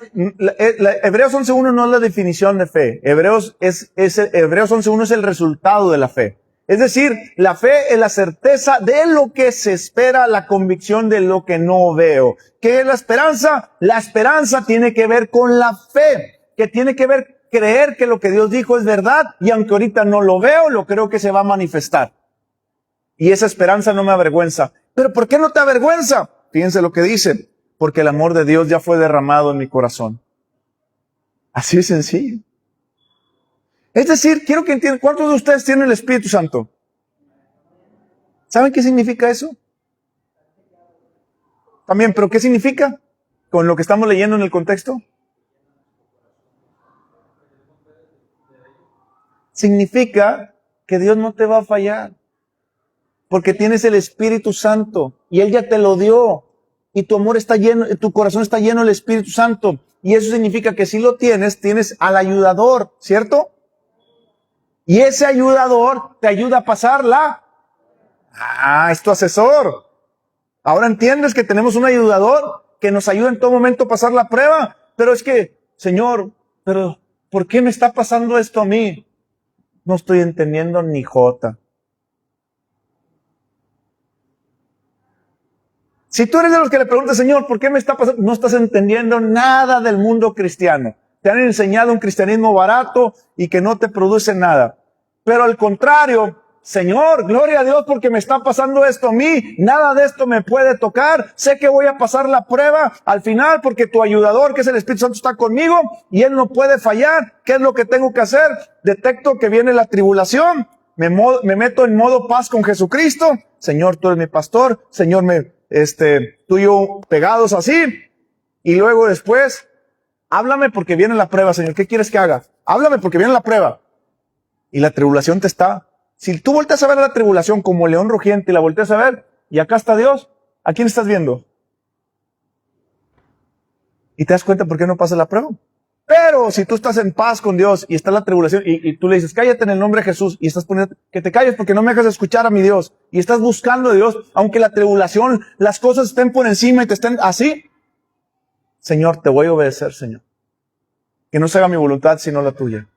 Hebreos 11:1 no es la definición de fe. Hebreos 11:1 es el resultado de la fe. Es decir, la fe es la certeza de lo que se espera, la convicción de lo que no veo. ¿Qué es la esperanza? La esperanza tiene que ver con la fe, que tiene que ver creer que lo que Dios dijo es verdad, y aunque ahorita no lo veo, lo creo que se va a manifestar. Y esa esperanza no me avergüenza. ¿Pero por qué no te avergüenza? Fíjense lo que dice. Porque el amor de Dios ya fue derramado en mi corazón. Así de sencillo. Es decir, quiero que entiendan, ¿cuántos de ustedes tienen el Espíritu Santo? ¿Saben qué significa eso? También, ¿pero qué significa? Con lo que estamos leyendo en el contexto. Significa que Dios no te va a fallar. Porque tienes el Espíritu Santo y Él ya te lo dio. Y tu amor está lleno, tu corazón está lleno del Espíritu Santo. Y eso significa que si lo tienes al ayudador, ¿cierto? Y ese ayudador te ayuda a pasarla. Es tu asesor. Ahora entiendes que tenemos un ayudador que nos ayuda en todo momento a pasar la prueba. Pero es que, Señor, pero ¿por qué me está pasando esto a mí? No estoy entendiendo ni jota. Si tú eres de los que le preguntas, Señor, ¿por qué me está pasando? No estás entendiendo nada del mundo cristiano. Te han enseñado un cristianismo barato y que no te produce nada. Pero al contrario, Señor, gloria a Dios porque me está pasando esto a mí. Nada de esto me puede tocar. Sé que voy a pasar la prueba al final porque tu ayudador, que es el Espíritu Santo, está conmigo y Él no puede fallar. ¿Qué es lo que tengo que hacer? Detecto que viene la tribulación. Me meto en modo paz con Jesucristo. Señor, tú eres mi pastor. Señor, tú y yo pegados así, y luego después, háblame porque viene la prueba, Señor, ¿qué quieres que haga? Háblame porque viene la prueba. Y la tribulación si tú volteas a ver la tribulación como león rugiente y la volteas a ver, y acá está Dios, ¿a quién estás viendo? Y te das cuenta por qué no pasa la prueba. Pero si tú estás en paz con Dios y está la tribulación y tú le dices, cállate en el nombre de Jesús y estás poniendo que te calles porque no me dejas escuchar a mi Dios y estás buscando a Dios, aunque la tribulación, las cosas estén por encima y te estén así, Señor, te voy a obedecer, Señor. Que no se haga mi voluntad sino la tuya.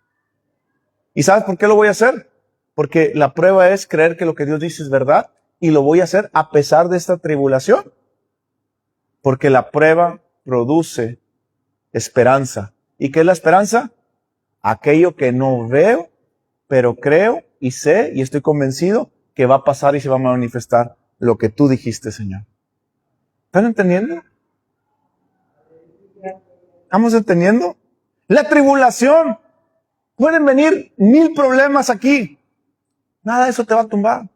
¿Y sabes por qué lo voy a hacer? Porque la prueba es creer que lo que Dios dice es verdad y lo voy a hacer a pesar de esta tribulación. Porque la prueba produce esperanza. ¿Y qué es la esperanza? Aquello que no veo, pero creo y sé y estoy convencido que va a pasar y se va a manifestar lo que tú dijiste, Señor. ¿Están entendiendo? ¿Estamos entendiendo? La tribulación. Pueden venir 1000 problemas aquí. Nada de eso te va a tumbar.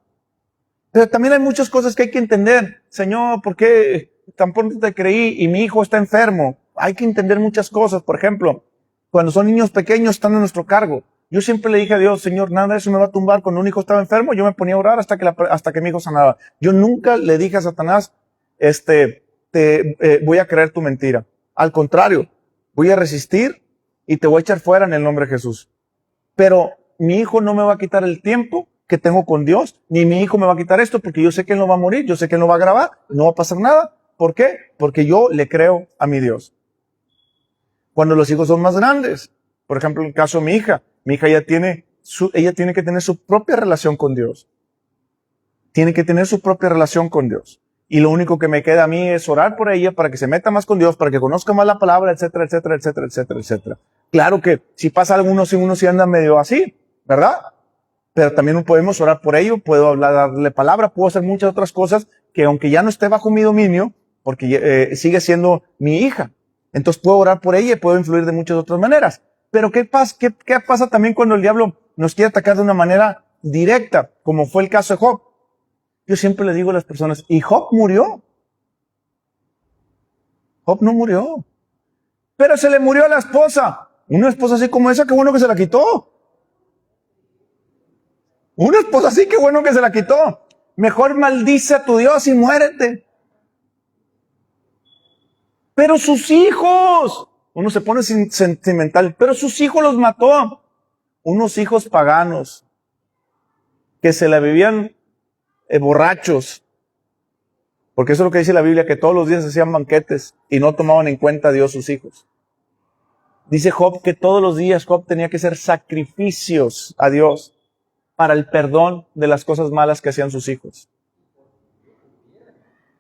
Pero también hay muchas cosas que hay que entender. Señor, ¿por qué tan pronto te creí y mi hijo está enfermo? Hay que entender muchas cosas. Por ejemplo, cuando son niños pequeños están a nuestro cargo. Yo siempre le dije a Dios, Señor, nada de eso me va a tumbar. Cuando un hijo estaba enfermo, yo me ponía a orar hasta que mi hijo sanaba. Yo nunca le dije a Satanás, voy a creer tu mentira. Al contrario, voy a resistir y te voy a echar fuera en el nombre de Jesús. Pero mi hijo no me va a quitar el tiempo que tengo con Dios, ni mi hijo me va a quitar esto porque yo sé que él no va a morir, yo sé que él no va a grabar, no va a pasar nada. ¿Por qué? Porque yo le creo a mi Dios. Cuando los hijos son más grandes, por ejemplo, en el caso de mi hija ella tiene que tener su propia relación con Dios. Tiene que tener su propia relación con Dios. Y lo único que me queda a mí es orar por ella para que se meta más con Dios, para que conozca más la palabra, etcétera, etcétera, etcétera, etcétera, etcétera. Claro que si pasa uno si anda medio así, ¿verdad? pero también podemos orar por ello, puedo darle palabra, puedo hacer muchas otras cosas que aunque ya no esté bajo mi dominio, porque sigue siendo mi hija. Entonces puedo orar por ella y puedo influir de muchas otras maneras. Pero ¿qué pasa también cuando el diablo nos quiere atacar de una manera directa, como fue el caso de Job? Yo siempre le digo a las personas, ¿y Job murió? Job no murió. Pero se le murió a la esposa. Una esposa así como esa, qué bueno que se la quitó. Una esposa así, qué bueno que se la quitó. Mejor maldice a tu Dios y muérete. Pero sus hijos, uno se pone sentimental, pero sus hijos los mató. Unos hijos paganos que se la vivían borrachos. Porque eso es lo que dice la Biblia, que todos los días hacían banquetes y no tomaban en cuenta a Dios sus hijos. Dice Job que todos los días Job tenía que hacer sacrificios a Dios para el perdón de las cosas malas que hacían sus hijos.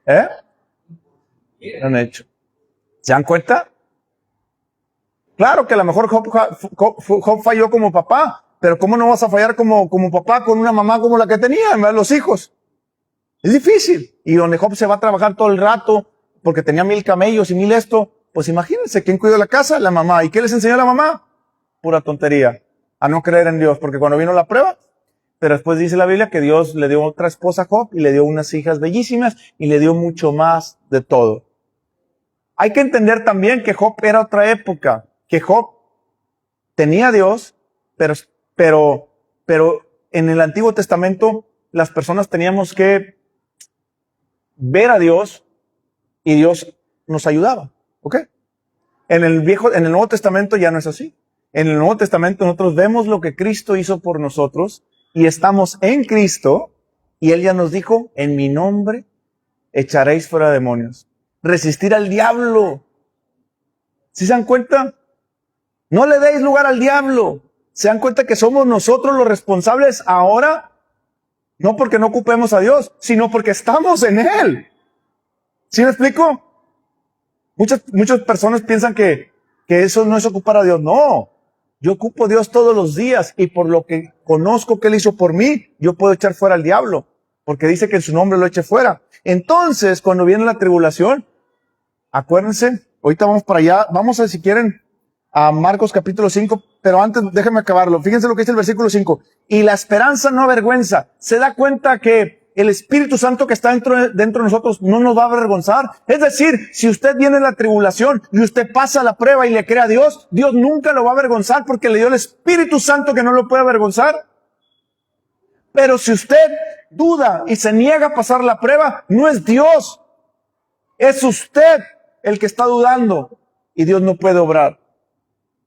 Lo han hecho. ¿Se dan cuenta? Claro que a lo mejor Job falló como papá, pero ¿cómo no vas a fallar como papá con una mamá como la que tenían, los hijos? Es difícil. Y donde Job se va a trabajar todo el rato, porque tenía 1000 camellos y 1000 esto, pues imagínense, ¿quién cuidó la casa? La mamá. ¿Y qué les enseñó la mamá? Pura tontería. A no creer en Dios, porque cuando vino la prueba, pero después dice la Biblia que Dios le dio otra esposa a Job y le dio unas hijas bellísimas y le dio mucho más de todo. Hay que entender también que Job era otra época, que Job tenía a Dios, pero en el Antiguo Testamento las personas teníamos que ver a Dios y Dios nos ayudaba, ¿ok? En el Nuevo Testamento ya no es así. En el Nuevo Testamento nosotros vemos lo que Cristo hizo por nosotros y estamos en Cristo y Él ya nos dijo, en mi nombre echaréis fuera demonios. Resistir al diablo. ¿Sí se dan cuenta? No le deis lugar al diablo. ¿Se dan cuenta que somos nosotros los responsables ahora? No porque no ocupemos a Dios, sino porque estamos en Él. ¿Sí me explico? Muchas personas piensan que eso no es ocupar a Dios. No. Yo ocupo a Dios todos los días y por lo que conozco que Él hizo por mí, yo puedo echar fuera al diablo. Porque dice que en su nombre lo eche fuera. Entonces, cuando viene la tribulación, acuérdense, ahorita vamos para allá, vamos a ver si quieren a Marcos capítulo 5, pero antes déjenme acabarlo. Fíjense lo que dice el versículo 5. Y la esperanza no avergüenza. ¿Se da cuenta que el Espíritu Santo que está dentro de nosotros no nos va a avergonzar? Es decir, si usted viene en la tribulación y usted pasa la prueba y le cree a Dios, Dios nunca lo va a avergonzar porque le dio el Espíritu Santo que no lo puede avergonzar. Pero si usted duda y se niega a pasar la prueba, no es Dios. Es usted el que está dudando y Dios no puede obrar.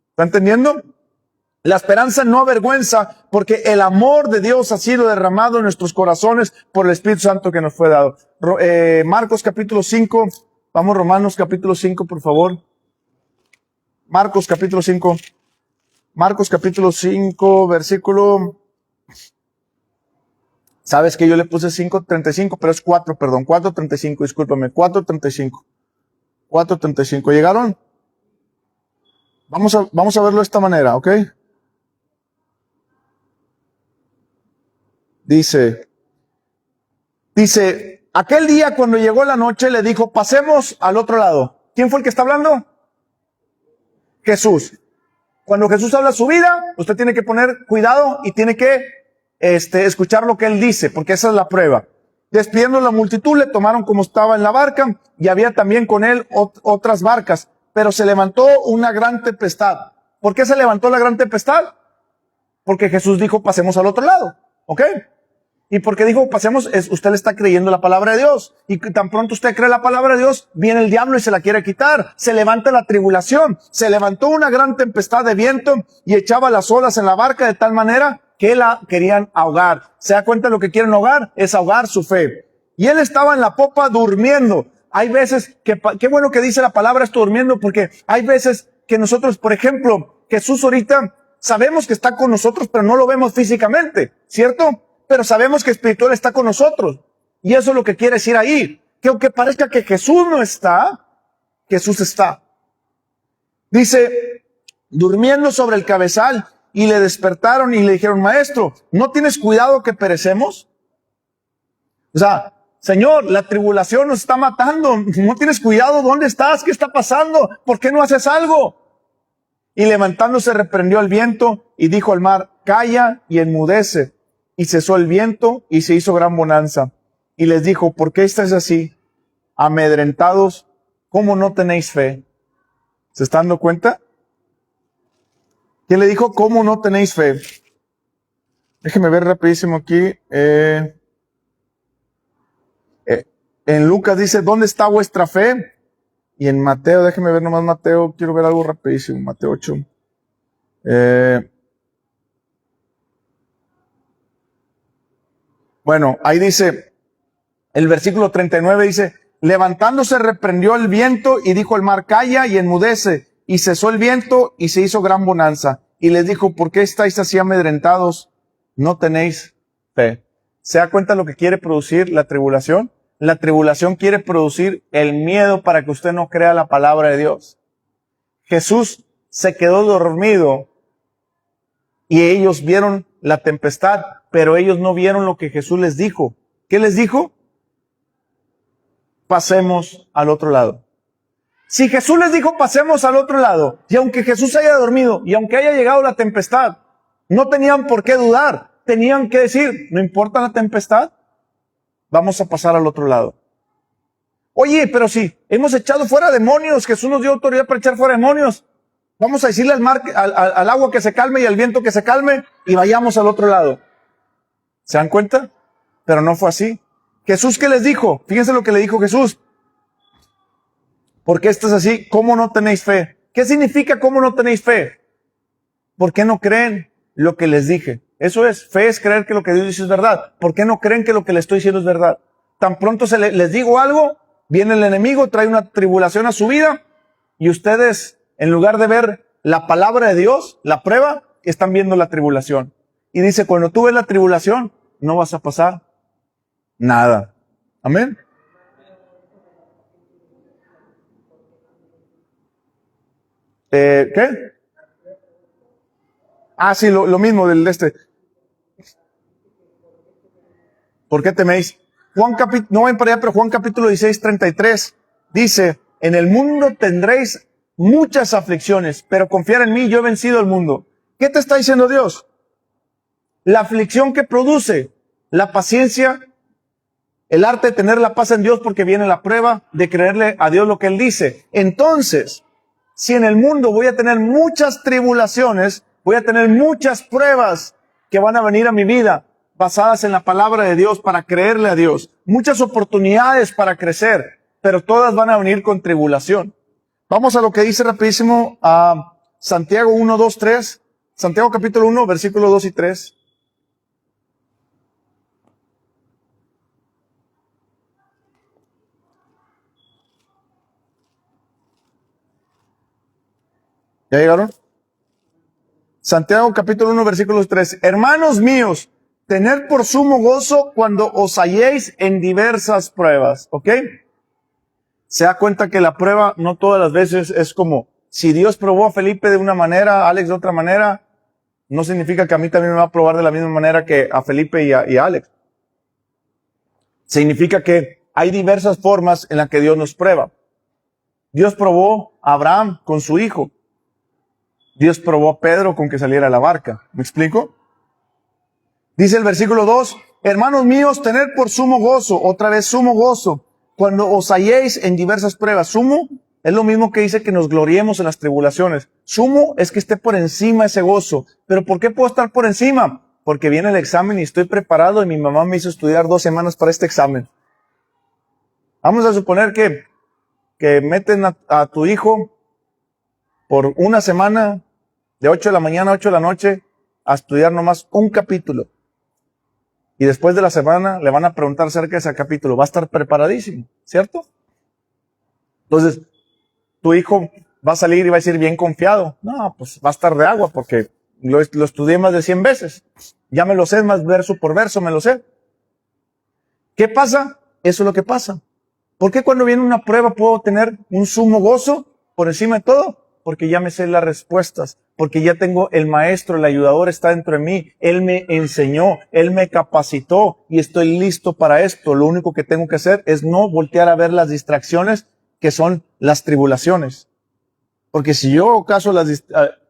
¿Está entendiendo? La esperanza no avergüenza porque el amor de Dios ha sido derramado en nuestros corazones por el Espíritu Santo que nos fue dado. Marcos capítulo 5. Vamos, Romanos capítulo 5, por favor. Marcos capítulo 5. Marcos capítulo 5, versículo... Sabes que yo le puse 5:35, pero es 4, perdón, 4:35, discúlpame, 4:35. 4:35. ¿Llegaron? Vamos a verlo de esta manera, ¿ok? Dice, aquel día cuando llegó la noche le dijo, pasemos al otro lado. ¿Quién fue el que está hablando? Jesús. Cuando Jesús habla su vida, usted tiene que poner cuidado y tiene que escuchar lo que Él dice, porque esa es la prueba. Despidiendo la multitud, le tomaron como estaba en la barca y había también con Él otras barcas, pero se levantó una gran tempestad. ¿Por qué se levantó la gran tempestad? Porque Jesús dijo, pasemos al otro lado, ¿ok? Y porque dijo, pasemos, usted le está creyendo la palabra de Dios. Y tan pronto usted cree la palabra de Dios, viene el diablo y se la quiere quitar. Se levanta la tribulación. Se levantó una gran tempestad de viento y echaba las olas en la barca de tal manera que la querían ahogar. ¿Se da cuenta de lo que quieren ahogar? Es ahogar su fe. Y él estaba en la popa durmiendo. Hay veces qué bueno que dice la palabra esto durmiendo, porque hay veces que nosotros, por ejemplo, Jesús ahorita sabemos que está con nosotros, pero no lo vemos físicamente, ¿cierto? Pero sabemos que espiritual está con nosotros. Y eso es lo que quiere decir ahí. Que aunque parezca que Jesús no está, Jesús está. Dice, durmiendo sobre el cabezal, y le despertaron y le dijeron, maestro, ¿no tienes cuidado que perecemos? O sea, Señor, la tribulación nos está matando. ¿No tienes cuidado? ¿Dónde estás? ¿Qué está pasando? ¿Por qué no haces algo? Y levantándose reprendió al viento y dijo al mar, calla y enmudece. Y cesó el viento y se hizo gran bonanza. Y les dijo, ¿por qué estáis así? Amedrentados, ¿cómo no tenéis fe? ¿Se están dando cuenta? ¿Quién le dijo, cómo no tenéis fe? Déjenme ver rapidísimo aquí. En Lucas dice, ¿dónde está vuestra fe? Y en Mateo, déjenme ver nomás Mateo, quiero ver algo rapidísimo, Mateo 8. Bueno, ahí dice, el versículo 39 dice, levantándose reprendió el viento y dijo al mar, calla y enmudece. Y cesó el viento y se hizo gran bonanza. Y les dijo, ¿por qué estáis así amedrentados? No tenéis fe. ¿Se da cuenta lo que quiere producir la tribulación? La tribulación quiere producir el miedo para que usted no crea la palabra de Dios. Jesús se quedó dormido y ellos vieron la tempestad, pero ellos no vieron lo que Jesús les dijo. ¿Qué les dijo? Pasemos al otro lado. Si Jesús les dijo pasemos al otro lado, y aunque Jesús haya dormido, y aunque haya llegado la tempestad, no tenían por qué dudar. Tenían que decir, no importa la tempestad, vamos a pasar al otro lado. Oye, pero si hemos echado fuera demonios, Jesús nos dio autoridad para echar fuera demonios. Vamos a decirle al mar, al agua que se calme y al viento que se calme y vayamos al otro lado. ¿Se dan cuenta? Pero no fue así. Jesús, ¿qué les dijo? Fíjense lo que le dijo Jesús. ¿Por qué estás así? ¿Cómo no tenéis fe? ¿Qué significa cómo no tenéis fe? ¿Por qué no creen lo que les dije? Eso es, fe es creer que lo que Dios dice es verdad. ¿Por qué no creen que lo que les estoy diciendo es verdad? Tan pronto les digo algo, viene el enemigo, trae una tribulación a su vida y ustedes, en lugar de ver la palabra de Dios, la prueba, están viendo la tribulación. Y dice, cuando tú ves la tribulación, no vas a pasar nada. Amén. ¿Qué? Ah, sí, lo mismo del ¿Por qué teméis? No vayan para allá, pero Juan capítulo 16, 33 dice, en el mundo tendréis muchas aflicciones, pero confiar en mí, yo he vencido el mundo. ¿Qué te está diciendo Dios? La aflicción que produce la paciencia, el arte de tener la paz en Dios porque viene la prueba de creerle a Dios lo que Él dice. Entonces, si en el mundo voy a tener muchas tribulaciones, voy a tener muchas pruebas que van a venir a mi vida basadas en la palabra de Dios para creerle a Dios, muchas oportunidades para crecer, pero todas van a venir con tribulación. Vamos a lo que dice rapidísimo a Santiago 1, 2, 3. Santiago capítulo 1, versículos 2 y 3. ¿Ya llegaron? Santiago capítulo 1, versículos 3. Hermanos míos, tened por sumo gozo cuando os halléis en diversas pruebas. ¿Ok? Se da cuenta que la prueba no todas las veces es como, si Dios probó a Felipe de una manera, a Alex de otra manera, no significa que a mí también me va a probar de la misma manera que a Felipe y a Alex. Significa que hay diversas formas en las que Dios nos prueba. Dios probó a Abraham con su hijo. Dios probó a Pedro con que saliera a la barca. ¿Me explico? Dice el versículo 2, hermanos míos, tened por sumo gozo, otra vez sumo gozo, cuando os halléis en diversas pruebas. Sumo es lo mismo que dice que nos gloriemos en las tribulaciones. Sumo es que esté por encima ese gozo. ¿Pero por qué puedo estar por encima? Porque viene el examen y estoy preparado y mi mamá me hizo estudiar 2 semanas para este examen. Vamos a suponer que meten a tu hijo por una semana, de 8 de la mañana a 8 de la noche, a estudiar nomás un capítulo. Y después de la semana le van a preguntar acerca de ese capítulo. Va a estar preparadísimo, ¿cierto? Entonces, tu hijo va a salir y va a decir bien confiado. No, pues va a estar de agua porque lo estudié más de 100 veces. Ya me lo sé, más verso por verso me lo sé. ¿Qué pasa? Eso es lo que pasa. ¿Por qué cuando viene una prueba puedo tener un sumo gozo por encima de todo? Porque ya me sé las respuestas. porque ya tengo el maestro, el ayudador está dentro de mí. Él me enseñó, Él me capacitó y estoy listo para esto. Lo único que tengo que hacer es no voltear a ver las distracciones que son las tribulaciones. Porque si yo acaso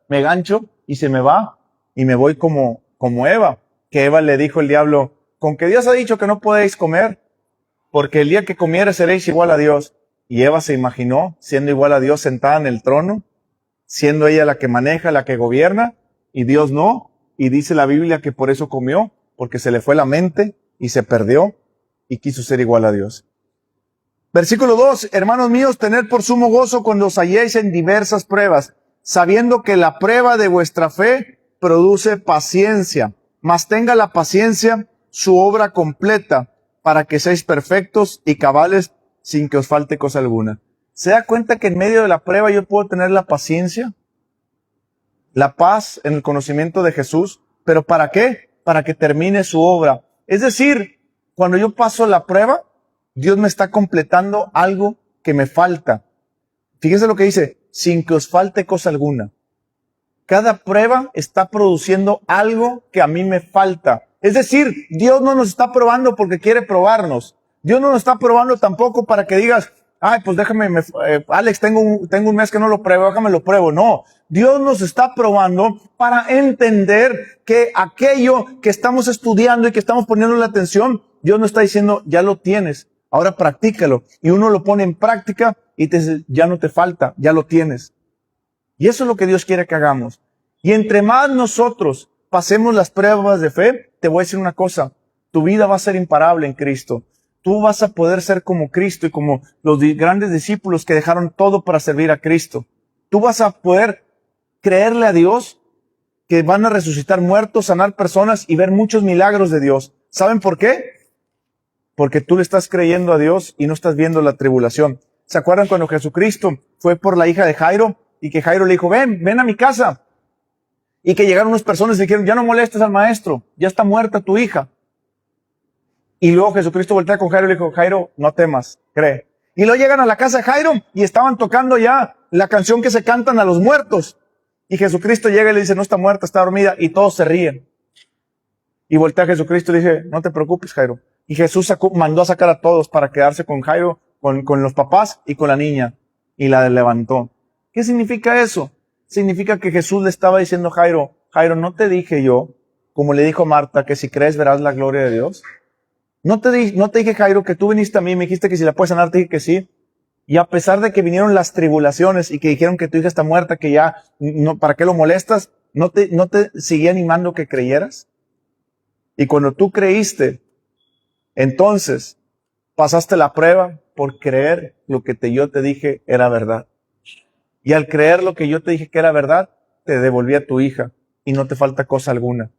me gancho y se me va y me voy como Eva, que Eva le dijo el diablo, con que Dios ha dicho que no podéis comer, porque el día que comieres seréis igual a Dios. Y Eva se imaginó siendo igual a Dios sentada en el trono, siendo ella la que maneja, la que gobierna, y Dios no. Y dice la Biblia que por eso comió, porque se le fue la mente y se perdió y quiso ser igual a Dios. Versículo 2, hermanos míos, tened por sumo gozo cuando os halléis en diversas pruebas, sabiendo que la prueba de vuestra fe produce paciencia, mas tenga la paciencia su obra completa, para que seáis perfectos y cabales sin que os falte cosa alguna. ¿Se da cuenta que en medio de la prueba yo puedo tener la paciencia? La paz en el conocimiento de Jesús. ¿Pero para qué? Para que termine su obra. Es decir, cuando yo paso la prueba, Dios me está completando algo que me falta. Fíjense lo que dice, sin que os falte cosa alguna. Cada prueba está produciendo algo que a mí me falta. Es decir, Dios no nos está probando porque quiere probarnos. Dios no nos está probando tampoco para que digas, ay, pues déjame, Alex, tengo un mes que no lo pruebo, déjame lo pruebo. No, Dios nos está probando para entender que aquello que estamos estudiando y que estamos poniendo la atención, Dios nos está diciendo, ya lo tienes, ahora practícalo. Y uno lo pone en práctica y te dice, ya no te falta, ya lo tienes. Y eso es lo que Dios quiere que hagamos. Y entre más nosotros pasemos las pruebas de fe, te voy a decir una cosa, tu vida va a ser imparable en Cristo. Tú vas a poder ser como Cristo y como los grandes discípulos que dejaron todo para servir a Cristo. Tú vas a poder creerle a Dios que van a resucitar muertos, sanar personas y ver muchos milagros de Dios. ¿Saben por qué? Porque tú le estás creyendo a Dios y no estás viendo la tribulación. ¿Se acuerdan cuando Jesucristo fue por la hija de Jairo? Y que Jairo le dijo, ven a mi casa. Y que llegaron unas personas y dijeron, ya no molestes al maestro, ya está muerta tu hija. Y luego Jesucristo voltea con Jairo y le dijo, Jairo, no temas, cree. Y luego llegan a la casa de Jairo y estaban tocando ya la canción que se cantan a los muertos. Y Jesucristo llega y le dice, no está muerta, está dormida. Y todos se ríen. Y voltea a Jesucristo y le dice, no te preocupes, Jairo. Y Jesús mandó a sacar a todos para quedarse con Jairo, con los papás y con la niña. Y la levantó. ¿Qué significa eso? Significa que Jesús le estaba diciendo a Jairo, Jairo, ¿no te dije yo, como le dijo Marta, que si crees verás la gloria de Dios? No te dije, Jairo, que tú viniste a mí y me dijiste que si la puedes sanar, te dije que sí. Y a pesar de que vinieron las tribulaciones y que dijeron que tu hija está muerta, que ya, no, ¿para qué lo molestas? ¿No te seguí animando que creyeras? Y cuando tú creíste, entonces pasaste la prueba por creer lo que yo te dije era verdad. Y al creer lo que yo te dije que era verdad, te devolví a tu hija y no te falta cosa alguna.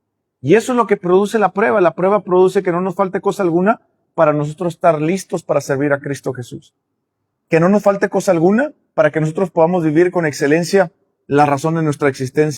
Y eso es lo que produce la prueba. La prueba produce que no nos falte cosa alguna para nosotros estar listos para servir a Cristo Jesús. Que no nos falte cosa alguna para que nosotros podamos vivir con excelencia la razón de nuestra existencia.